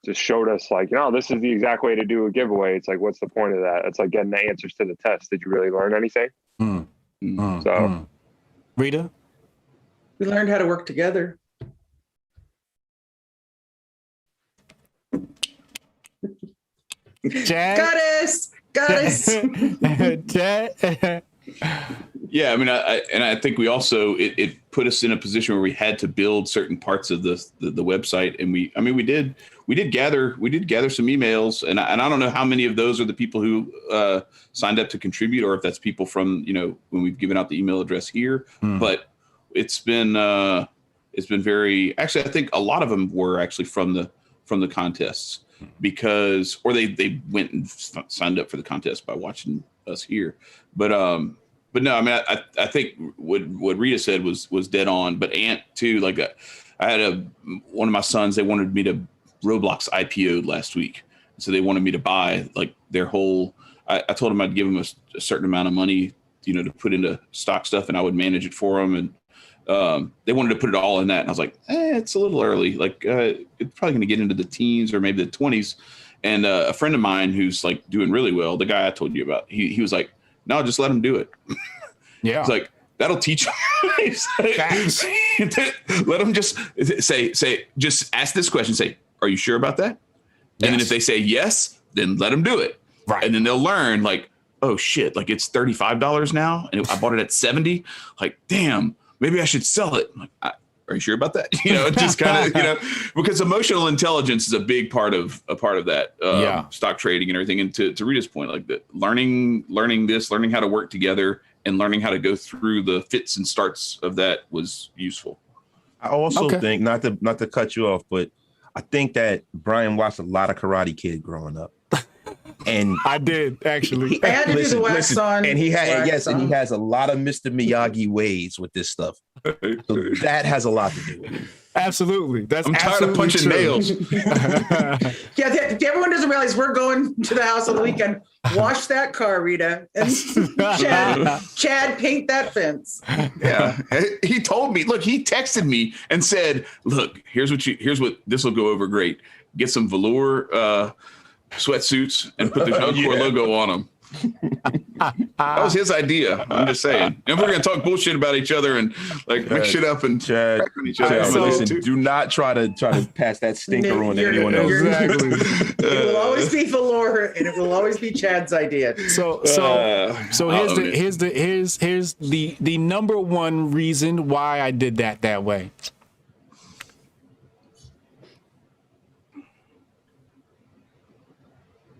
just showed us like, this is the exact way to do a giveaway. It's like, what's the point of that? It's like getting the answers to the test. Did you really learn anything? Rita? We learned how to work together. Chad? Got us. Chad? Yeah, I mean, I think we also it put us in a position where we had to build certain parts of the website, and we did gather some emails, and I don't know how many of those are the people who signed up to contribute, or if that's people from when we've given out the email address here. But it's been very, actually, I think a lot of them were actually from the contests, because they went and signed up for the contest by watching us here. But no, I mean, I think what Rita said was dead on. But Ant too, like I had one of my sons, they wanted me to Roblox IPO'd last week. So they wanted me to buy like their whole, I told them I'd give them a certain amount of money, to put into stock stuff, and I would manage it for them. And they wanted to put it all in that. And I was like, it's a little early. Like it's probably going to get into the teens or maybe the 20s. And a friend of mine who's like doing really well, the guy I told you about, he was like, no, just let him do it. Yeah. It's like, that'll teach him. Let him just just ask this question. Say, are you sure about that? Yes. And then if they say yes, then let them do it. Right. And then they'll learn like, oh shit, like it's $35 now. And I bought it at 70. Like, damn, maybe I should sell it. Like, are you sure about that? Just kind of, because emotional intelligence is a big part of that stock trading and everything. And to Rita's point, like that, learning how to work together and learning how to go through the fits and starts of that was useful. I also think, not to cut you off, but I think that Brian watched a lot of Karate Kid growing up. And I did actually. I had to do the wax on. And he has a lot of Mr. Miyagi ways with this stuff. So that has a lot to do with it. Absolutely. I'm tired of punching nails. Everyone doesn't realize we're going to the house on the weekend. Wash that car, Rita. And Chad, paint that fence. Yeah. He told me, look, he texted me and said, look, here's what this will go over great. Get some velour sweatsuits and put the Jianchor logo on them. That was his idea. I'm just saying. And we're gonna talk bullshit about each other and like mix shit up and Chad, each other. Listen, do not try to pass that stinker on anyone else. Exactly. It will always be velour, and it will always be Chad's idea. So here's the number one reason why I did that way.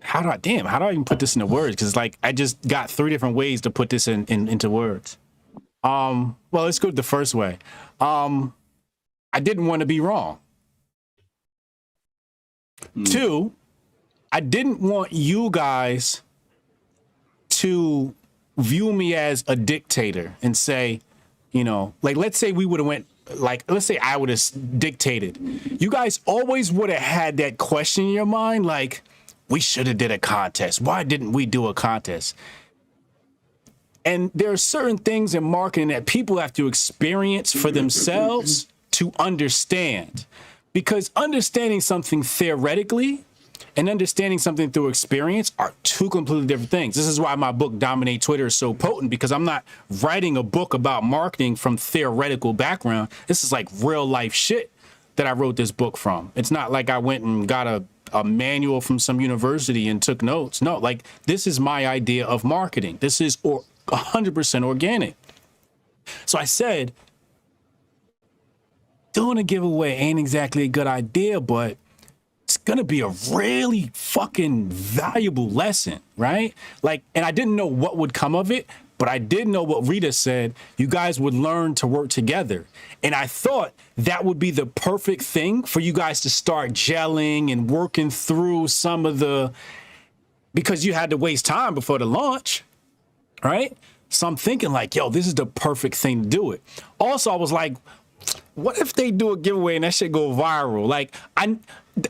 How do I even put this into words? Because like I just got 3 different ways to put this into words. Well, let's go the first way. I didn't want to be wrong. 2, I didn't want you guys to view me as a dictator and say, like let's say we would have went. Like, let's say I would have dictated. You guys always would have had that question in your mind, like, we should have did a contest. Why didn't we do a contest? And there are certain things in marketing that people have to experience for themselves to understand. Because understanding something theoretically and understanding something through experience are 2 completely different things. This is why my book, Dominate Twitter, is so potent, because I'm not writing a book about marketing from theoretical background. This is like real life shit that I wrote this book from. It's not like I went and got a manual from some university and took notes. No, like this is my idea of marketing. This is 100% organic. So I said, doing a giveaway ain't exactly a good idea, but it's gonna be a really fucking valuable lesson, right? Like, and I didn't know what would come of it, but I did know what Rita said. You guys would learn to work together. And I thought that would be the perfect thing for you guys to start gelling and working through some of because you had to waste time before the launch, right? So I'm thinking like, yo, this is the perfect thing to do it. Also, I was like, what if they do a giveaway and that shit go viral? Like,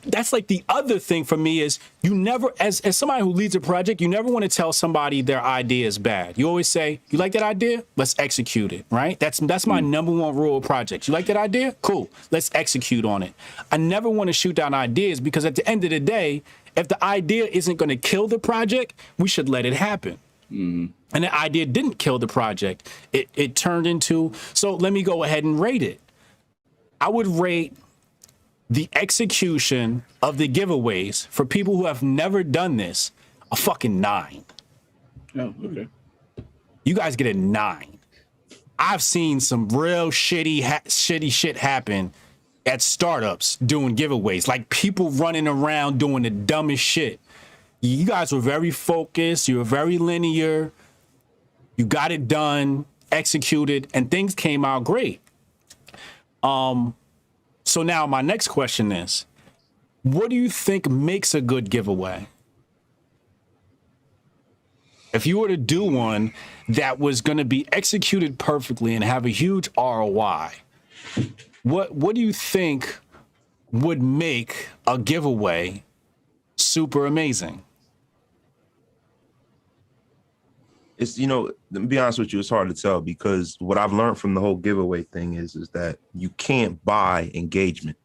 that's like the other thing for me is you never, as somebody who leads a project, you never want to tell somebody their idea is bad. You always say, you like that idea? Let's execute it, right? That's my number one rule of projects. You like that idea? Cool. Let's execute on it. I never want to shoot down ideas because at the end of the day, if the idea isn't going to kill the project, we should let it happen. And the idea didn't kill the project. It turned into, so let me go ahead and rate it. I would rate the execution of the giveaways for people who have never done this a fucking 9. Oh, okay. You guys get a 9. I've seen some real shitty shit happen at startups doing giveaways, like people running around doing the dumbest shit. You guys were very focused. You were very linear. You got it done, executed, and things came out great. So now my next question is, what do you think makes a good giveaway? If you were to do one that was going to be executed perfectly and have a huge ROI, what do you think would make a giveaway super amazing? It's, let me be honest with you, it's hard to tell because what I've learned from the whole giveaway thing is that you can't buy engagement.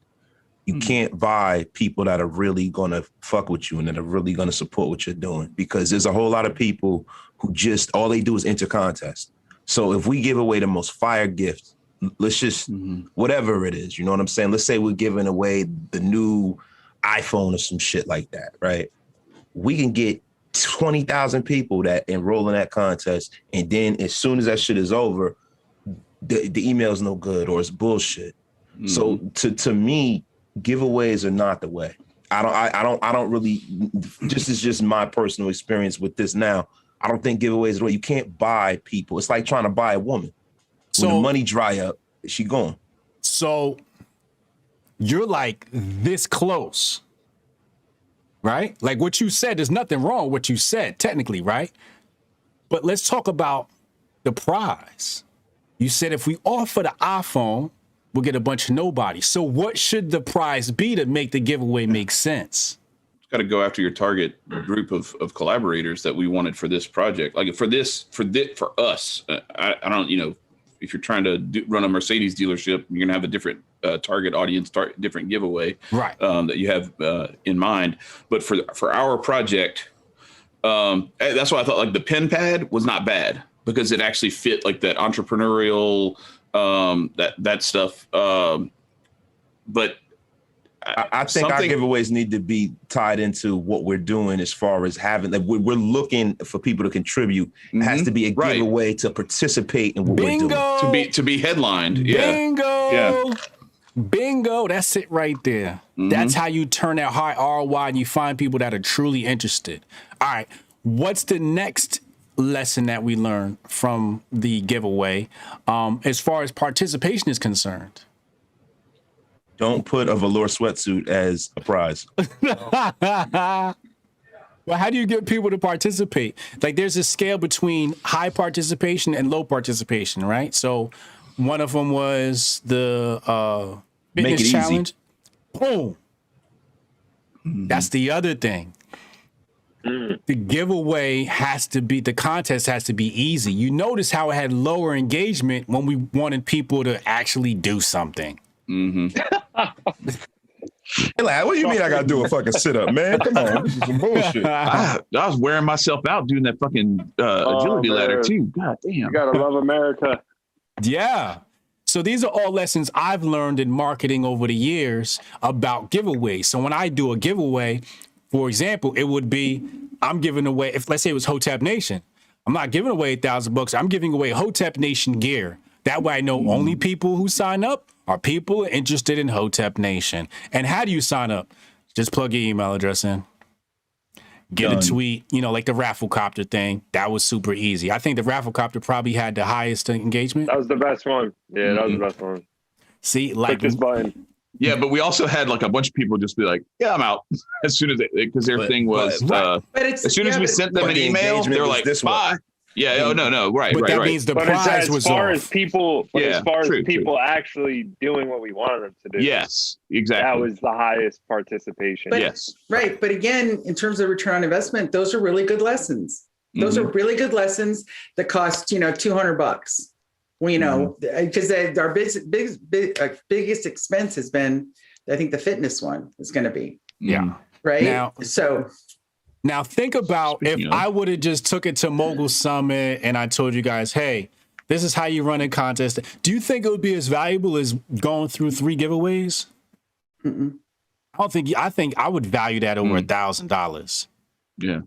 You can't buy people that are really going to fuck with you and that are really going to support what you're doing, because there's a whole lot of people who just, all they do is enter contests. So if we give away the most fire gift, let's just, whatever it is, you know what I'm saying? Let's say we're giving away the new iPhone or some shit like that, right? We can get 20,000 people that enroll in that contest. And then as soon as that shit is over, the email's no good or it's bullshit. So to me, giveaways are not the way. I don't really, this is just my personal experience with this now. I don't think giveaways are the way. You can't buy people. It's like trying to buy a woman. When the money dry up, she gone. So you're like this close, right? Like what you said, there's nothing wrong with what you said, technically, right? But let's talk about the prize. You said if we offer the iPhone, we'll get a bunch of nobodies. So what should the prize be to make the giveaway make sense? Got to go after your target group of collaborators that we wanted for this project. Like for us, I don't, if you're trying to run a Mercedes dealership, you're gonna have a different target audience, different giveaway, right? That you have in mind. But for our project, that's why I thought like the pen pad was not bad because it actually fit like that entrepreneurial that stuff. But I think our giveaways need to be tied into what we're doing as far as having that we're looking for people to contribute. It has to be a giveaway to participate in what we're doing. To be headlined. Bingo. Yeah. Bingo. That's it right there. That's how you turn that high ROI and you find people that are truly interested. All right. What's the next lesson that we learned from the giveaway as far as participation is concerned? Don't put a velour sweatsuit as a prize. Well, how do you get people to participate? Like there's a scale between high participation and low participation, right? So one of them was the fitness challenge. Boom. That's the other thing. The giveaway the contest has to be easy. You notice how it had lower engagement when we wanted people to actually do something. Like, what do you mean I gotta do a fucking sit-up, man? Come on, this is some bullshit. I was wearing myself out doing that fucking agility ladder too. God damn. You gotta love America. Yeah. So these are all lessons I've learned in marketing over the years about giveaways. So when I do a giveaway, for example, it would be I'm giving away, if let's say it was Hotep Nation, I'm not giving away $1,000. I'm giving away Hotep Nation gear. That way I know only people who sign up are people interested in Hotep Nation. And how do you sign up? Just plug your email address in. Get a tweet, like the Rafflecopter thing. That was super easy. I think the Rafflecopter probably had the highest engagement. That was the best one. Yeah, that was the best one. See, like click this button. Yeah, but we also had like a bunch of people just be like, "Yeah, I'm out," as soon as because their thing was as soon as we sent them an email, they're like, "Bye." Yeah. Oh no. Right. But right. that right. means the prize was off. As far as people actually doing what we wanted them to do. Yes, exactly. That was the highest participation. But, yes. Right. But again, in terms of return on investment, those are really good lessons. Those are really good lessons that cost, $200. Well, because our biggest expense has been, I think the fitness one is going to be. Yeah. Right. Now think about if I would have just took it to Mogul Summit and I told you guys, hey, this is how you run a contest. Do you think it would be as valuable as going through 3 giveaways? I think I would value that over $1,000. Yeah.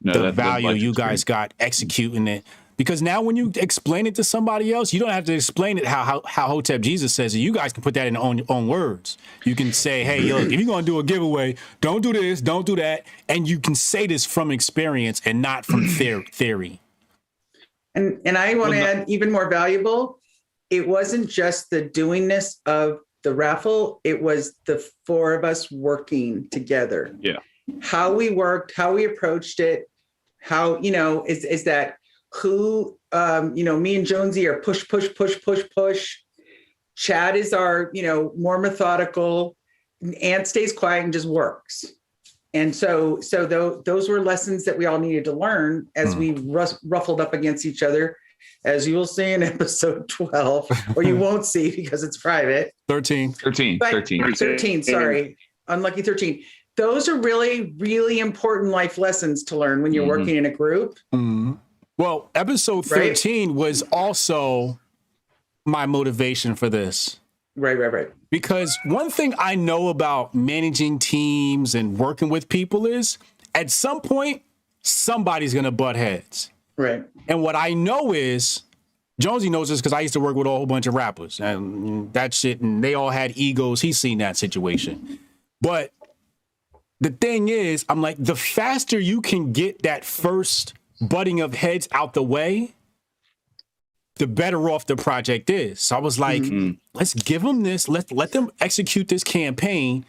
No, the value you guys got executing it. Because now when you explain it to somebody else, you don't have to explain it how Hotep Jesus says it. You guys can put that in own words. You can say, hey, look, if you're going to do a giveaway, don't do this, don't do that. And you can say this from experience and not from theory. And I want to add even more valuable. It wasn't just the doingness of the raffle. It was the 4 of us working together. Yeah. How we worked, how we approached it, how, is that who, me and Jonesy are push. Chad is our, more methodical. Ant stays quiet and just works. And so those were lessons that we all needed to learn as we ruffled up against each other, as you will see in episode 12, or you won't see because it's private. 13. Sorry. Unlucky 13. Those are really, really important life lessons to learn when you're working in a group. Well, episode 13 was also my motivation for this. Right. Because one thing I know about managing teams and working with people is at some point, somebody's going to butt heads. Right. And what I know is Jonesy knows this because I used to work with a whole bunch of rappers and that shit, and they all had egos. He's seen that situation. But the thing is, I'm like, the faster you can get that first butting of heads out the way, the better off the project is. So I was like, let's give them this. Let them execute this campaign.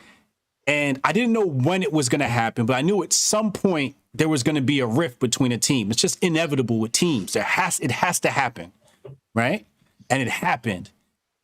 And I didn't know when it was going to happen, but I knew at some point there was going to be a rift between a team. It's just inevitable with teams. It has to happen, right? And it happened.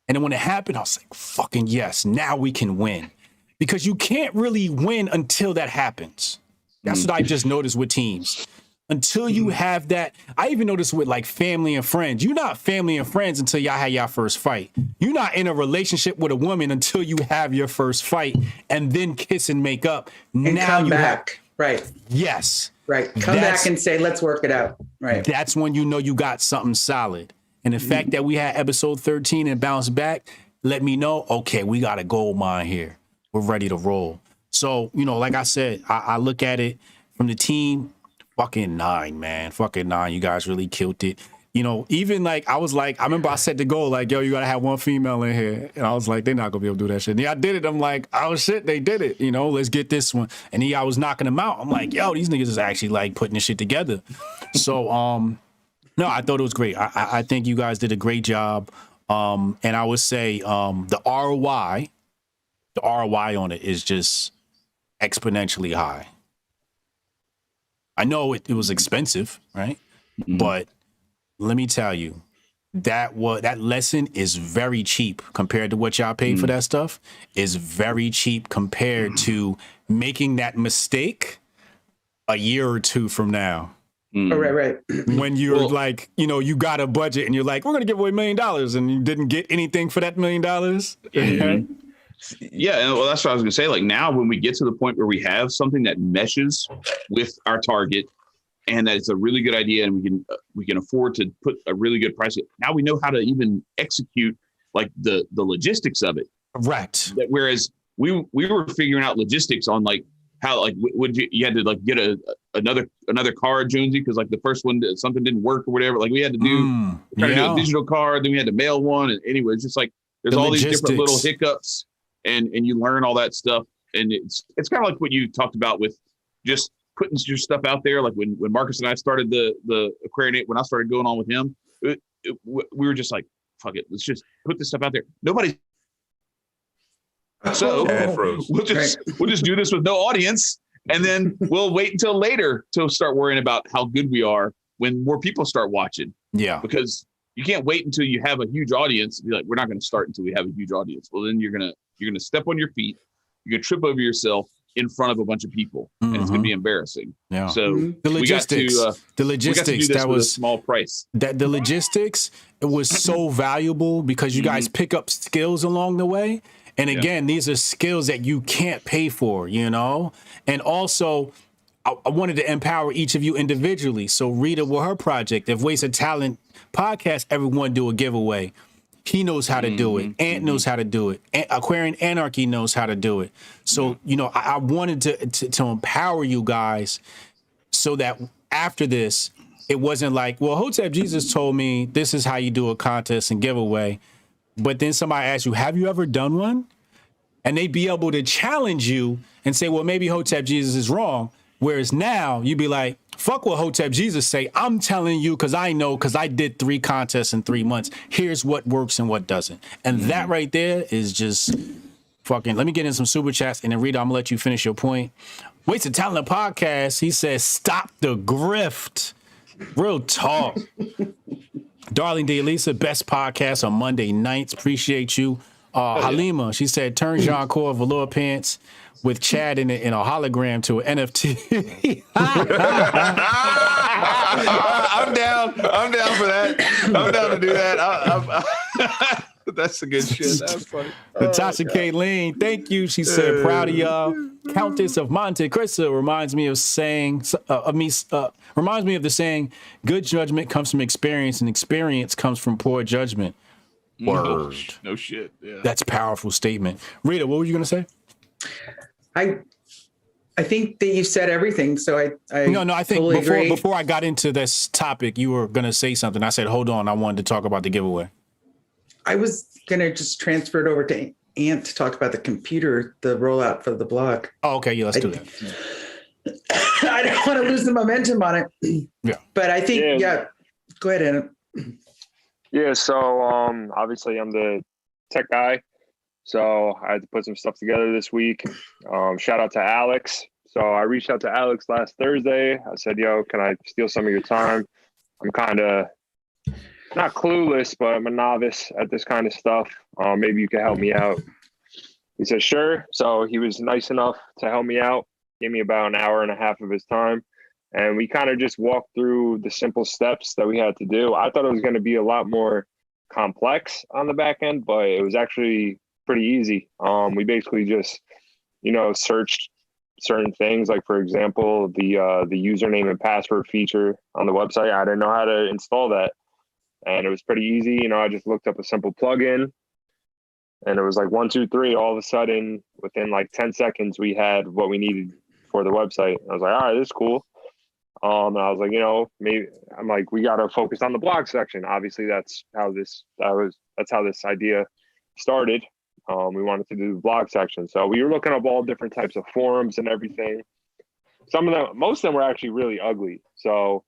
And then when it happened, I was like, fucking yes, now we can win. Because you can't really win until that happens. That's what I just noticed with teams. Until you have that, I even noticed with like family and friends. You're not family and friends until y'all had your first fight. You're not in a relationship with a woman until you have your first fight and then kiss and make up. And now come you back. Right. Yes. Right. Come back and say, let's work it out. Right. That's when you know you got something solid. And the fact that we had episode 13 and bounced back, let me know, okay, we got a gold mine here. We're ready to roll. So, you know, like I said, I look at it from the team. Fucking 9, man. Fucking 9. You guys really killed it. You know, even like, I remember I set the goal, like, yo, you got to have one female in here. And I was like, they're not going to be able to do that shit. And yeah, I did it. I'm like, oh shit, they did it. You know, let's get this one. And I was knocking them out. I'm like, yo, these niggas is actually like putting this shit together. So, no, I thought it was great. I think you guys did a great job. And I would say the ROI on it is just exponentially high. I know it was expensive, right? But let me tell you, that lesson is very cheap compared to what y'all paid for that stuff. Is very cheap compared to making that mistake a year or two from now. Oh, right. When you're like, you know, you got a budget and you're like, we're going to give away $1 million and you didn't get anything for that $1 million. Yeah, well, that's what I was gonna say. Like now, when we get to the point where we have something that meshes with our target, and that it's a really good idea, and we can afford to put a really good price. Now we know how to even execute like the logistics of it. Correct. Whereas we were figuring out logistics on like how like would you had to like get another card, Jonesy, because like the first one something didn't work or whatever. Like we had to do to do a digital card, then we had to mail one, and anyway, it's just like there's all these different little hiccups. And you learn all that stuff, and it's kind of like what you talked about with just putting your stuff out there. Like when Marcus and I started the Aquarian, when I started going on with him, we were just like, fuck it, let's just put this stuff out there. Nobody's so we'll just do this with no audience, and then we'll wait until later to start worrying about how good we are when more people start watching. Yeah, because you can't wait until you have a huge audience and be like, we're not going to start until we have a huge audience. Well, then you're gonna step on your feet, you're gonna trip over yourself in front of a bunch of people, and it's gonna be embarrassing. Yeah. So the logistics, that was a small price. That the logistics, it was so valuable because you guys pick up skills along the way. And again, these are skills that you can't pay for, you know? And also, I wanted to empower each of you individually. So Rita, with her project, if Waste of Talent podcast, everyone do a giveaway. He knows how to do it. Ant knows how to do it. Aquarian Anarchy knows how to do it. So, you know, I wanted to empower you guys so that after this, it wasn't like, well, Hotep Jesus told me this is how you do a contest and giveaway. But then somebody asks you, have you ever done one? And they'd be able to challenge you and say, well, maybe Hotep Jesus is wrong. Whereas now you'd be like, fuck what Hotep Jesus say. I'm telling you because I know, because I did 3 contests in 3 months. Here's what works and what doesn't. And that right there is just fucking, let me get in some super chats. And then Rita, I'm gonna let you finish your point. Waste of Talent podcast. He says, stop the grift. Real talk. Darling D'Elisa, best podcast on Monday nights. Appreciate you. Halima, she said, turn Jianchor velour pants with Chad in a hologram to an NFT. I'm down for that. I'm down to do that. That's a good shit. That's funny. Natasha Kayleen, thank you. She said, proud of y'all. Countess of Monte Cristo reminds me of the saying, good judgment comes from experience and experience comes from poor judgment. Word. No shit. Yeah. That's a powerful statement. Rita, what were you going to say? I think that you said everything. So I No, I think totally agree. before I got into this topic, you were going to say something. I said, hold on. I wanted to talk about the giveaway. I was going to just transfer it over to Ant to talk about the computer, the rollout for the blog. Oh, okay. Yeah, let's do that. I don't want to lose the momentum on it. Yeah. But I think, go ahead, Ant. Yeah, so obviously I'm the tech guy, so I had to put some stuff together this week. Shout out to Alex. So I reached out to Alex last Thursday. I said, yo, can I steal some of your time? I'm kind of not clueless, but I'm a novice at this kind of stuff. Maybe you can help me out. He said, sure. So he was nice enough to help me out, gave me about an hour and a half of his time. And we kind of just walked through the simple steps that we had to do. I thought it was going to be a lot more complex on the back end, but it was actually pretty easy. We basically just, searched certain things, like, for example, the username and password feature on the website. I didn't know how to install that. And it was pretty easy. I just looked up a simple plugin, and it was like 1, 2, 3. All of a sudden, within like 10 seconds, we had what we needed for the website. I was like, all right, this is cool. And I was like, maybe I'm like, we got to focus on the blog section. Obviously, that's how this idea started. We wanted to do the blog section. So we were looking up all different types of forums and everything. Most of them were actually really ugly. So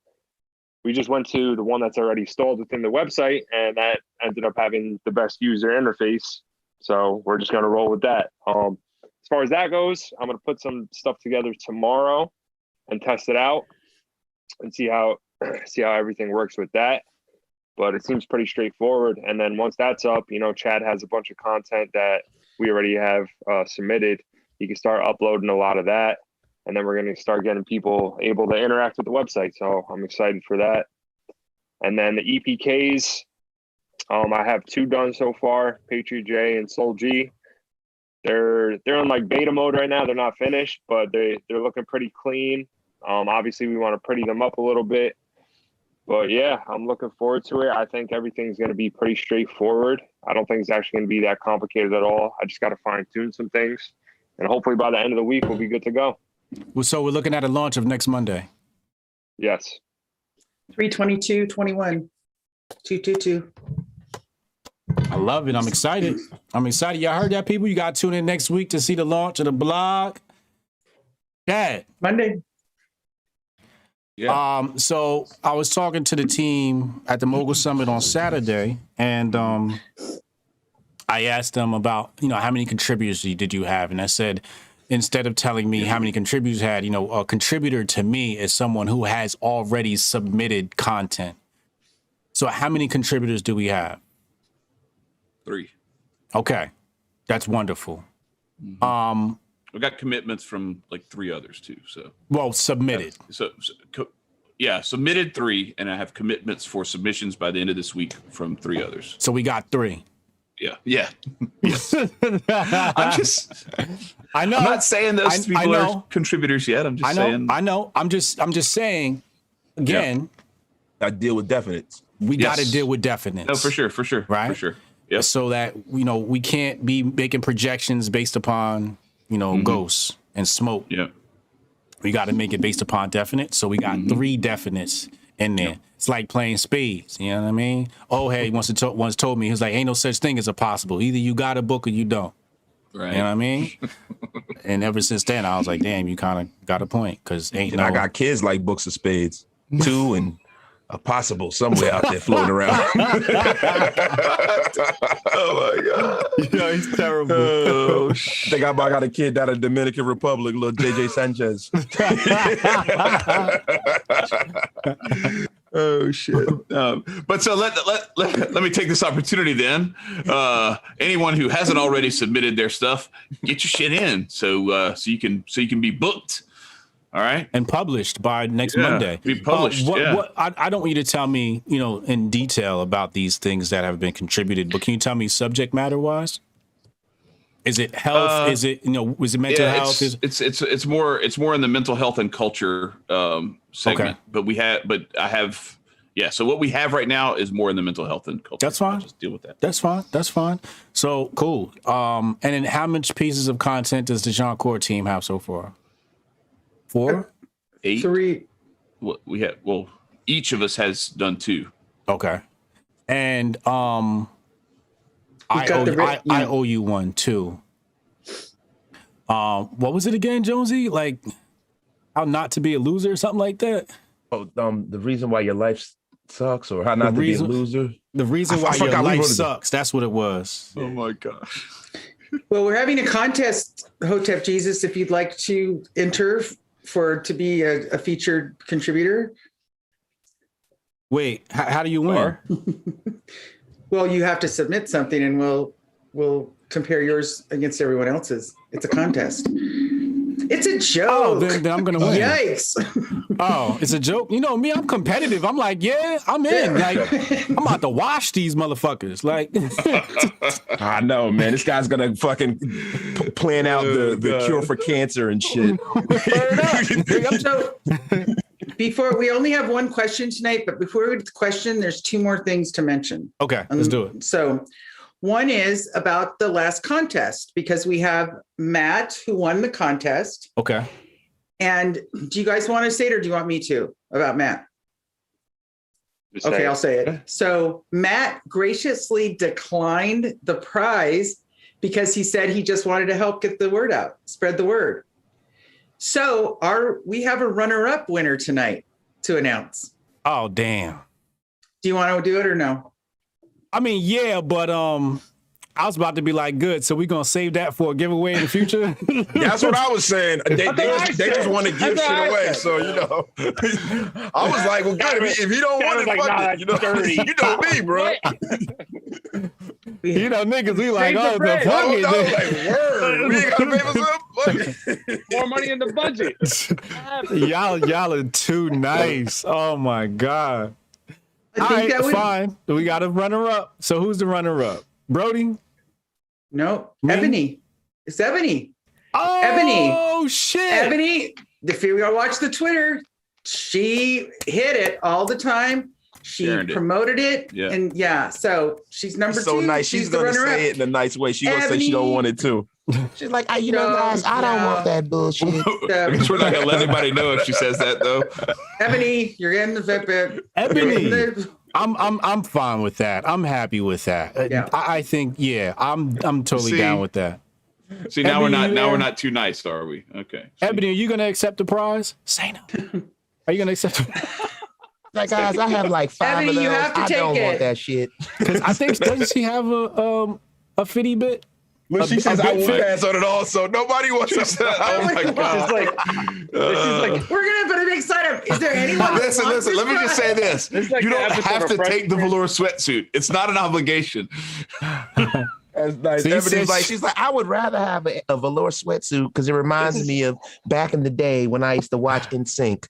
we just went to the one that's already installed within the website, and that ended up having the best user interface. So we're just going to roll with that. As far as that goes, I'm going to put some stuff together tomorrow and test it out and see how everything works with that. But it seems pretty straightforward. And then once that's up, Chad has a bunch of content that we already have submitted. He can start uploading a lot of that. And then we're going to start getting people able to interact with the website. So I'm excited for that. And then the EPKs, I have 2 done so far, Patriot J and Soul G. They're in like beta mode right now. They're not finished, but they're looking pretty clean. Obviously we want to pretty them up a little bit, but yeah, I'm looking forward to it. I think everything's going to be pretty straightforward. I don't think it's actually going to be that complicated at all. I just got to fine tune some things, and hopefully by the end of the week, we'll be good to go. Well, so we're looking at a launch of next Monday. Yes. 3/22/21. 222. I love it. I'm excited. Y'all heard that, people? You got to tune in next week to see the launch of the blog. Dad. Monday. Yeah. So I was talking to the team at the Mogul Summit on Saturday, and I asked them about, how many contributors did you have? And I said, instead of telling me how many contributors you had, a contributor to me is someone who has already submitted content. So how many contributors do we have? 3. Okay. That's wonderful. Mm-hmm. We got commitments from like 3 others too. So submitted. Submitted 3, and I have commitments for submissions by the end of this week from 3 others. So we got 3. Yeah. Yes. I know. I'm not saying those people are contributors yet. I'm just saying. I know. I'm just saying. Again, I deal with definites. We got to deal with definites. No, for sure. Right. For sure. Yeah. So that we can't be making projections based upon ghosts and smoke. Yeah. We got to make it based upon definite. So we got 3 definites in there. Yeah. It's like playing spades. You know what I mean? Oh, hey, once told me, he was like, ain't no such thing as a possible. Either you got a book or you don't. Right. You know what I mean? And ever since then, I was like, damn, you kind of got a point. Because I got kids like books of spades, 2 and a possible somewhere out there floating around. Oh my God. Yeah, he's terrible. Oh, I think I got a kid down in the Dominican Republic, little JJ Sanchez. Oh shit! But so let me take this opportunity then. Anyone who hasn't already submitted their stuff, get your shit in so you can be booked. All right, and published by next Monday. Be published. I don't want you to tell me, in detail about these things that have been contributed, but can you tell me subject matter wise? Is it health? Is it was it mental health? It's more in the mental health and culture segment. Okay. But I have So what we have right now is more in the mental health and culture. That's fine. I'll just deal with that. That's fine. So cool. And then how much pieces of content does the Jianchor team have so far? 4? 8. 3. Well, we had. Well, each of us has done 2. Okay. And got I owe you one too. What was it again, Jonesy? Like how not to be a loser or something like that? Oh, the reason why your life sucks, or how not to be a loser. The reason why your life sucks. That's what it was. Oh my gosh. Well, we're having a contest, Hotep Jesus, if you'd like to enter to be a featured contributor. Wait, how do you win? Well, you have to submit something and we'll compare yours against everyone else's. It's a contest. It's a joke. Oh, then I'm gonna win. Yikes. Oh, it's a joke. You know me, I'm competitive. I'm like, yeah, I'm in. Like, I'm about to wash these motherfuckers. Like, I know, man. This guy's gonna fucking plan out the cure for cancer and shit. So, before we only have one question tonight, but before we get to the question, there's 2 more things to mention. okay, let's do it. So one is about the last contest, because we have Matt who won the contest. Okay. And do you guys want to say it or do you want me to about Matt? Just Okay, say I'll say it. So Matt graciously declined the prize because he said he just wanted to help get the word out, spread the word. So we have a runner-up winner tonight to announce. Oh, damn. Do you want to do it or no? I mean, yeah, but I was about to be like, good. So we're gonna save that for a giveaway in the future. That's what I was saying. They just want to give shit away. So I was like, well, good. If you don't want it, fuck it. You know me, bro. You know, niggas, we like, oh, the fuck it. Like, word. We ain't gotta pay for some. more money in the budget. y'all are too nice. Oh my god. I think that would... fine. We got a runner-up. So who's the runner-up? Brody? No, Me? Ebony. It's Ebony. Oh, Ebony. Shit. Ebony, if you watch the Twitter, she hit it all the time. She promoted it. Yeah. And so she's number 2. So nice. She's gonna say it in a nice way. She's gonna say she don't want it too. She's like, guys, I don't want that bullshit. I guess we're not gonna let anybody know if she says that though. Ebony, you're in the VIP. Ebony. I'm fine with that. I'm happy with that. Yeah. I think, I'm totally down with that. See, now Ebony, we're not too nice, are we? Okay. Ebony, are you gonna accept the prize? Say no. Are you gonna accept it? Like, guys, I have like 5 Ebony, of those. you have to I take don't it. want that shit. Because I think, doesn't she have a fitty bit? But she says I will pass on it all, so nobody wants to. Oh my god! We're gonna put a big sign up. Is there anyone? Listen. Let me just say this: like you the don't episode have of to Fresh take the Prince. velour sweatsuit. It's not an obligation. That's nice. So she's like, I would rather have a velour sweatsuit because it reminds me of back in the day when I used to watch NSYNC.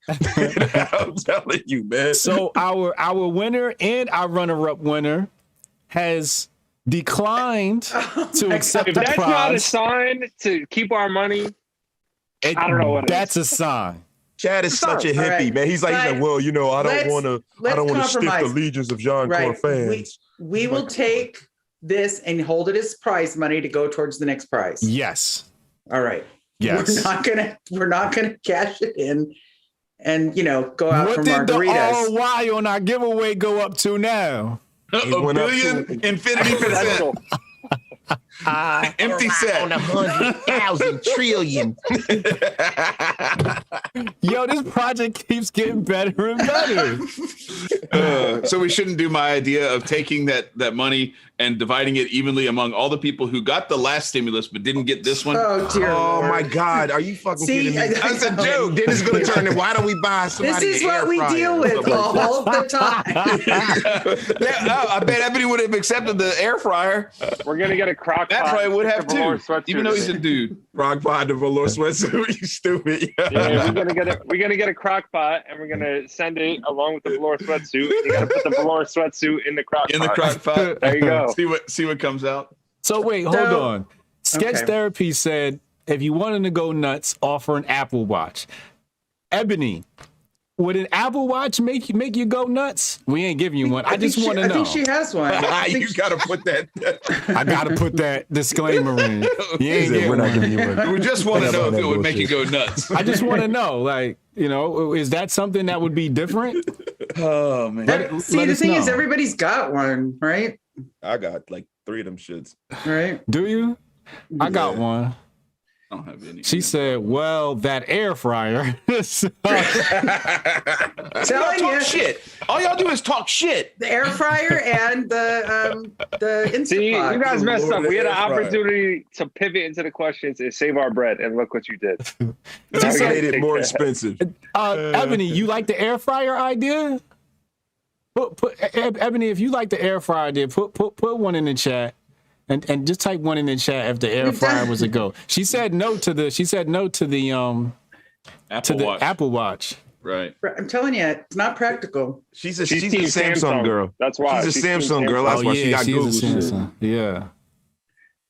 I'm telling you, man. So our winner and our runner-up winner has declined to accept If the that's not a prize. sign to keep our money, I don't know what it That's a sign. Chad is such a hippie, right. man. He's like, well, I don't want to stick the compromise. legions of Jianchor fans. We will take this and hold it as prize money to go towards the next prize. Yes. All right. Yes. We're not gonna cash it in and go out for What did the margaritas. ROI on our giveaway go up to now? A billion, infinity percent. Empty set. On 100,000 trillion. Yo, this project keeps getting better and better. So we shouldn't do my idea of taking that money and dividing it evenly among all the people who got the last stimulus but didn't get this one. Oh dear. Oh Lord. my God. Are you fucking See, kidding me? I That's a know. joke. Then it's going to turn in. Why don't we buy This somebody is an what air we fryer deal or with something like all the time. I bet Ebony would have accepted the air fryer. We're gonna get a crock That pot. probably would have with the velour too, sweatsuit even though in he's it. a dude. Rock pod the velour sweatsuit. You stupid. Yeah, we're gonna get a crock pot and we're gonna send it along with the velour sweatsuit. You gotta put the velour sweatsuit in the crock pot. In the crock pot. There you go. See what comes out. So wait, hold on. Sketch Okay. Therapy said if you wanted to go nuts, offer an Apple Watch. Ebony, Would an Apple Watch make you go nuts? We ain't giving you one. I just want to know. I think she has one. You got to put that. I got to put that disclaimer in. You ain't getting We're not one. giving you one. We just want to know if it would make you bullshit. go nuts. I just want to know, like, you know, is that something that would be different? Oh man. See, the us thing is, know. everybody's got one, right? I got like 3 of them shits. Right. Do you? I got one. I don't have any. She said, "Well, that air fryer." So- Telling you, shit. All y'all do is talk shit. the air fryer and the Instapot. See, you guys messed up. We had an Air fryer. opportunity to pivot into the questions and save our bread, and look what you did. Just gotta made it take more that. expensive. Ebony, you like the air fryer idea? Ebony, if you like the air fryer idea, put one in the chat. And just type one in the chat if the air fryer was a go. She said no to the Apple Watch. Right. I'm telling you, it's not practical. She's a She's Samsung girl. That's why. She's a Team Samsung girl. That's why she got Google she's a shit. Samsung. Yeah.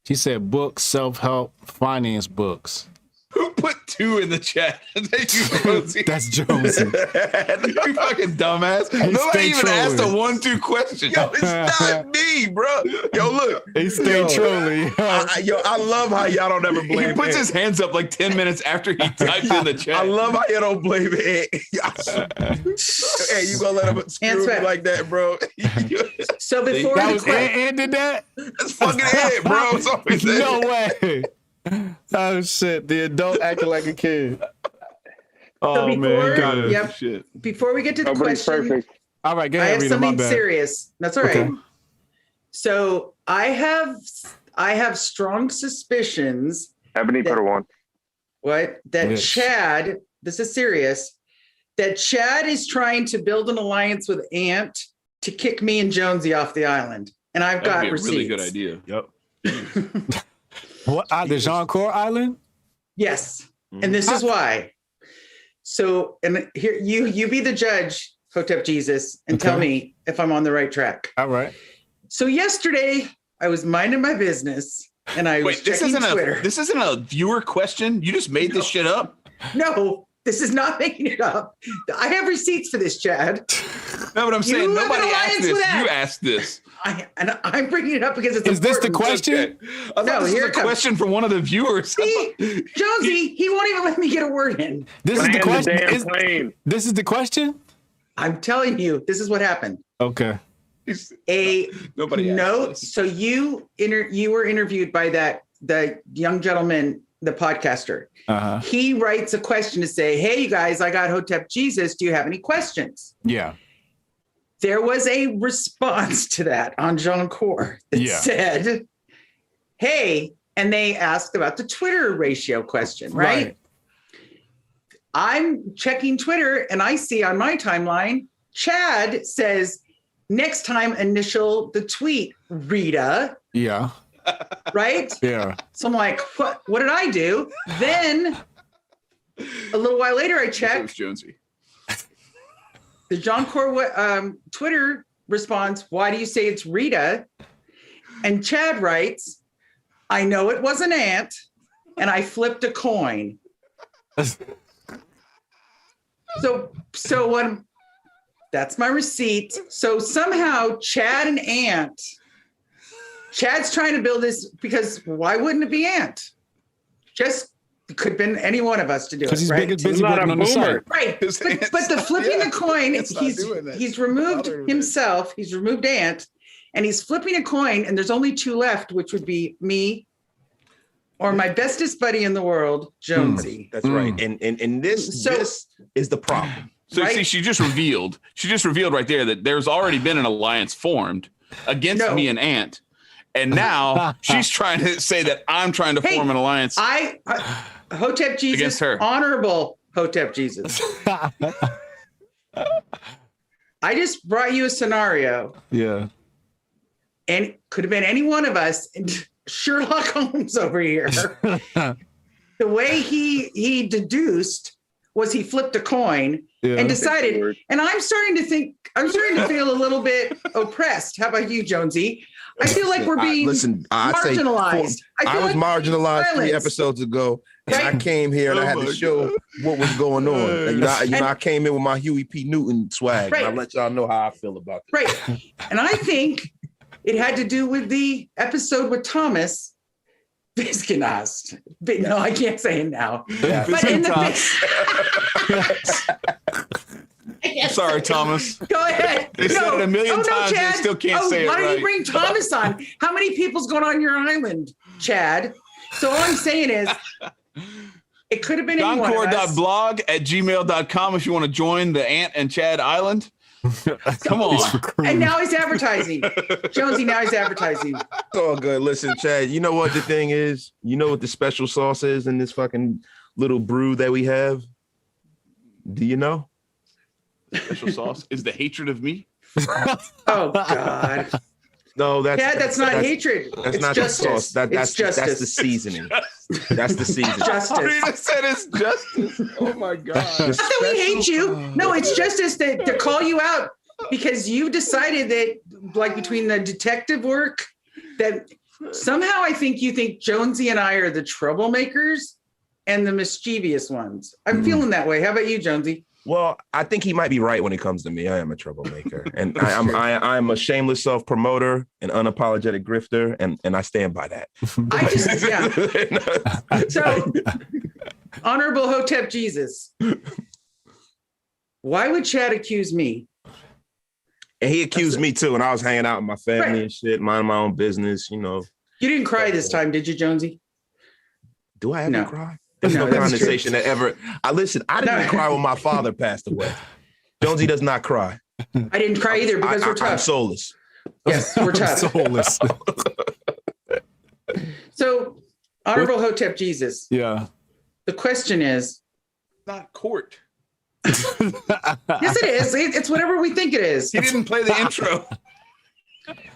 She said books, self-help, finance books. Who put 2 in the chat? Thank you, Josie. That's Jonesy. You fucking dumbass. He Nobody stay even asked a trolling. 1-2 question. Yo, it's not me, bro. Yo, look. They stay trolling. I love how y'all don't ever blame He puts Ant. his hands up like 10 minutes after he typed in the chat. I love how you don't blame it. Hey, you gonna let him screw me Ant- like that, bro? So before That the was Ant did that? That's fucking it, bro. It's always No way. Oh shit! The adult acting like a kid. Oh man, before- he got it. Yep. Shit. before we get to the Nobody's question, perfect. All right, go I ahead, have Rita. My something bad. serious. That's all right. Okay. So I have strong suspicions Ebony put a 1. that Yes. Chad, this is serious, that Chad is trying to build an alliance with Ant to kick me and Jonesy off the island. And I've That'd got be a receipts. really good idea. Yep. What? The Jianchor Island? Yes. And this is why. So, and here you be the judge, Hotep Jesus, and tell Okay. me if I'm on the right track. All right. So yesterday I was minding my business and I was Wait, this checking isn't Twitter. this isn't a viewer question. You just made this shit up. No, this is not making it up. I have receipts for this, Chad. No, but I'm saying You have an nobody asked alliance this. with that. You asked this. I'm bringing it up because it's Is this the important. question? Okay. I thought No, this here was it a comes. question from one of the viewers. See, Jonesy, he won't even let me get a word in. This is the Land question. damn plane. This is the question? I'm telling you, this is what happened. Okay. Nobody asked No, this. so you were interviewed by the young gentleman, the podcaster. Uh-huh. He writes a question to say, "Hey, you guys, I got Hotep Jesus. Do you have any questions?" Yeah. There was a response to that on Jianchor that Yeah. said, "Hey," and they asked about the Twitter ratio question, right? I'm checking Twitter and I see on my timeline, Chad says, "Next time initial the tweet, Rita," Yeah. right? Yeah. So I'm like, what did I do? Then a little while later, I It was checked Jonesy. the Jianchor Twitter response. "Why do you say it's Rita?" And Chad writes, "I know it was an ant, and I flipped a coin." So what? That's my receipt. So somehow Chad and Ant, Chad's trying to build this because why wouldn't it be Ant? Just could have been any one of us to do it, Because he's right? busy He's not working a on the boomer. site. Right. His Ant's- But the flipping yeah, the coin, Ant's not doing that. he's removed Bothering with himself, he's removed Ant, and he's flipping a coin, and there's only 2 left, which would be me or my bestest buddy in the world, Jonesy. That's right. And this So- this is the problem. So Right? see, she just revealed right there that there's already been an alliance formed against No. me and Ant. And now she's trying to say that I'm trying to Hey, form an alliance. Hotep Jesus, Against her. honorable Hotep Jesus. I just brought you a scenario, Yeah. and it could have been any one of us. And Sherlock Holmes over here. The way he deduced was he flipped a coin Yeah. and decided. And I'm starting to feel a little bit oppressed. How about you, Jonesy? I feel like we're being marginalized. I was marginalized 3 episodes ago, and I came here and I had to show what was going on. And, I came in with my Huey P. Newton swag, and I let y'all know how I feel about this. Right. And I think it had to do with the episode with Thomas Biskinast. But no, I can't say it now. Yeah. But in Sorry, Thomas. Go ahead. They said it a million times. Chad. They still can't say it right. Why don't you bring Thomas on? How many people's going on your island, Chad? So all I'm saying is, it could have been Jianchor.blog at gmail.com if you want to join the Ant and Chad Island. Come on. And now he's advertising. Jonesy, now he's advertising. It's all good. Listen, Chad, you know what the thing is? You know what the special sauce is in this fucking little brew that we have? Do you know? Special sauce is the hatred of me. Oh God. No, that's not hatred. That's not justice. The sauce. That's the seasoning. That's the seasoning. Justice. Rita said it's justice. Oh my God. Not that we hate you. No, it's justice to call you out because you decided that, like, between the detective work, that somehow I think you think Jonesy and I are the troublemakers and the mischievous ones. I'm feeling that way. How about you, Jonesy? Well, I think he might be right when it comes to me. I am a troublemaker, and I'm a shameless self-promoter, an unapologetic grifter, and I stand by that. So, Honorable Hotep Jesus, why would Chad accuse me? And he accused me too, and I was hanging out with my family and shit, minding my own business, You didn't cry this time, did you, Jonesy? Do I ever cry? There's no condensation that ever. I didn't cry when my father passed away. Jonesy does not cry. I didn't cry either because we're tough. I'm soulless. Yes, we're tough. Soulless. So, Honorable Hotep Jesus. Yeah. The question is, not court. Yes, it is. It's whatever we think it is. He didn't play the intro.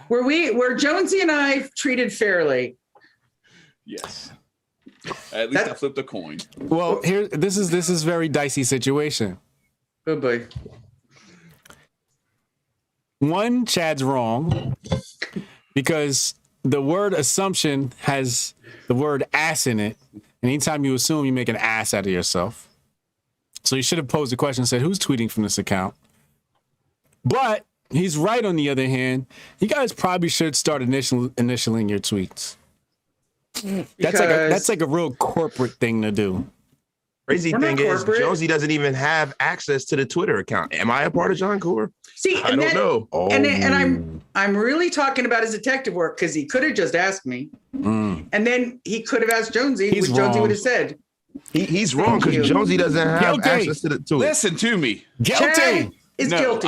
Were Jonesy and I treated fairly? Yes. At least I flipped a coin. Well, this is very dicey situation. Oh boy. One, Chad's wrong because the word assumption has the word ass in it. And anytime you assume, you make an ass out of yourself. So you should have posed the question and said, who's tweeting from this account? But he's right on the other hand. You guys probably should start initialing your tweets. That's like a real corporate thing to do. Crazy thing is, Jonesy doesn't even have access to the Twitter account. Am I a part of Jianchor? See, I don't know. And I'm really talking about his detective work because he could have just asked me, and then he could have asked Jonesy, which Jonesy would have said. He's wrong because Jonesy doesn't have access to it. Listen to me. Guilty. Chad is guilty.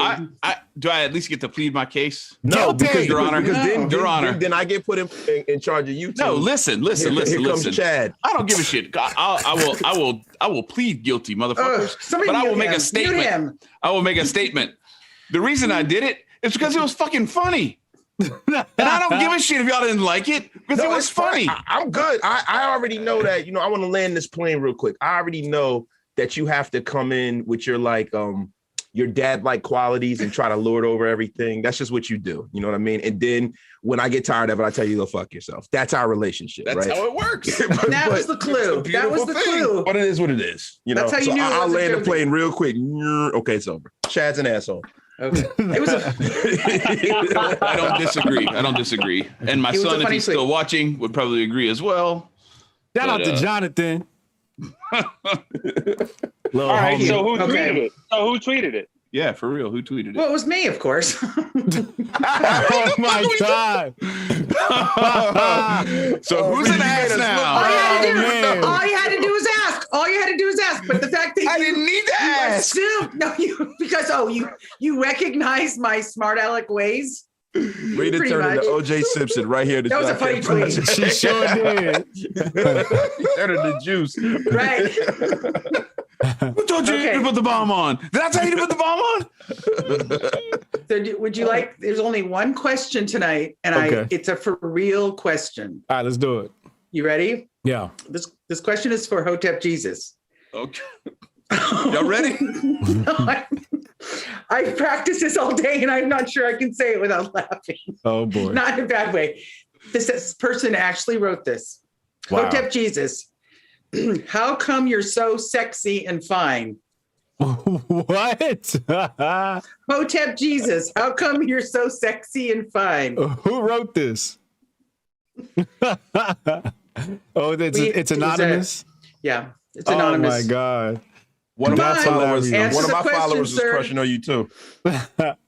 Do I at least get to plead my case? No, because Your Honor. Your Honor. Then I get put in charge of you two. No, listen. Here comes Chad. I don't give a shit. I will plead guilty, motherfuckers. But I will make a statement. I will make a statement. The reason I did it is because it was fucking funny. And I don't give a shit if y'all didn't like it because it was funny. I'm good. I already know that. I want to land this plane real quick. I already know that you have to come in with your your dad-like qualities and try to lord over everything. That's just what you do. You know what I mean? And then when I get tired of it, I tell you, go fuck yourself. That's our relationship. That's right? how it works. That was the clue. That was the clue. But it is what it is. That's how you knew. I'll land the plane real quick. Okay, it's over. Chad's an asshole. Okay. I don't disagree. And my son, if he's still watching, would probably agree as well. Shout out to Jonathan. All right, so who tweeted it? Who tweeted it? Yeah, for real. Who tweeted it? Well, it was me, of course. Oh my God. So who's an ass now? All you had to do was ask. But the fact that I didn't need to ask. Because you recognize my smart aleck ways. Read it turn into O.J. Simpson right here. That was a funny tweet. She sure did. Turn into juice. Right. Who told you to put the bomb on? Did I tell you to put the bomb on? So would you like, there's only one question tonight, and it's a for real question. All right, let's do it. You ready? Yeah. This question is for Hotep Jesus. Okay. Y'all ready? I've practiced this all day and I'm not sure I can say it without laughing. Oh boy. Not in a bad way. This person actually wrote this. Wow. Hotep Jesus, how come you're so sexy and fine? What? Hotep Jesus, how come you're so sexy and fine? Who wrote this? Oh, it's anonymous? Yeah, it's anonymous. Oh my God. One of my Come on, followers, answer one of the my question, followers is sir. crushing on you too.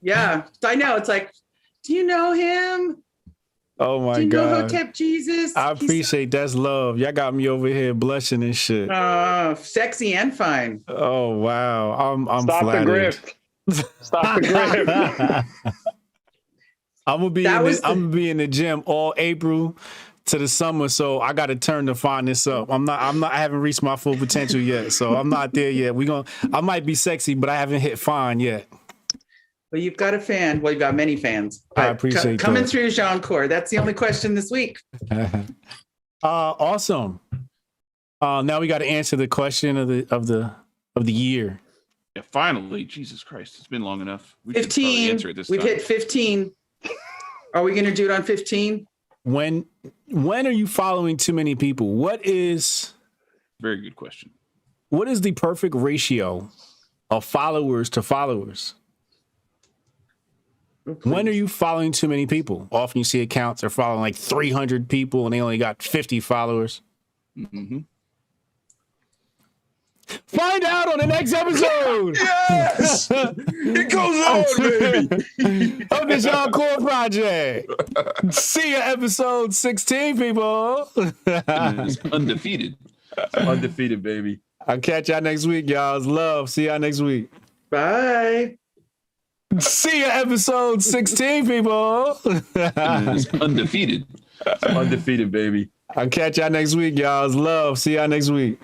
Yeah, I know. It's like, do you know him? Oh my Do you know God. Hotep Jesus? I appreciate that's love. Y'all got me over here blushing and shit. Sexy and fine. Oh wow. I'm Stop flattered. the grift. Stop the grift. I'm gonna be in the gym all April to the summer, so I got to turn to find this up. I haven't reached my full potential yet, so I'm not there yet. I might be sexy, but I haven't hit fine yet. Well, you've got a fan. Well, you've got many fans. I appreciate coming that. through, Jianchor. That's the only question this week. Awesome. Now we got to answer the question of the year. Yeah, finally, Jesus Christ, it's been long enough. We should probably 15. answer it this We've time. hit 15. Are we going to do it on 15? When are you following too many people? What is Very good question. the perfect ratio of followers to followers? When are you following too many people? Often you see accounts are following like 300 people and they only got 50 followers. Mm-hmm. Find out on the next episode. Yes, it goes on, baby. Of the Jianchor Project. See you episode 16, people. It's undefeated. Undefeated, baby. I'll catch y'all next week, y'all. It's love. See y'all next week. Bye. See you episode 16, people. It's undefeated. Undefeated, baby. I'll catch y'all next week, y'all. It's love. See y'all next week.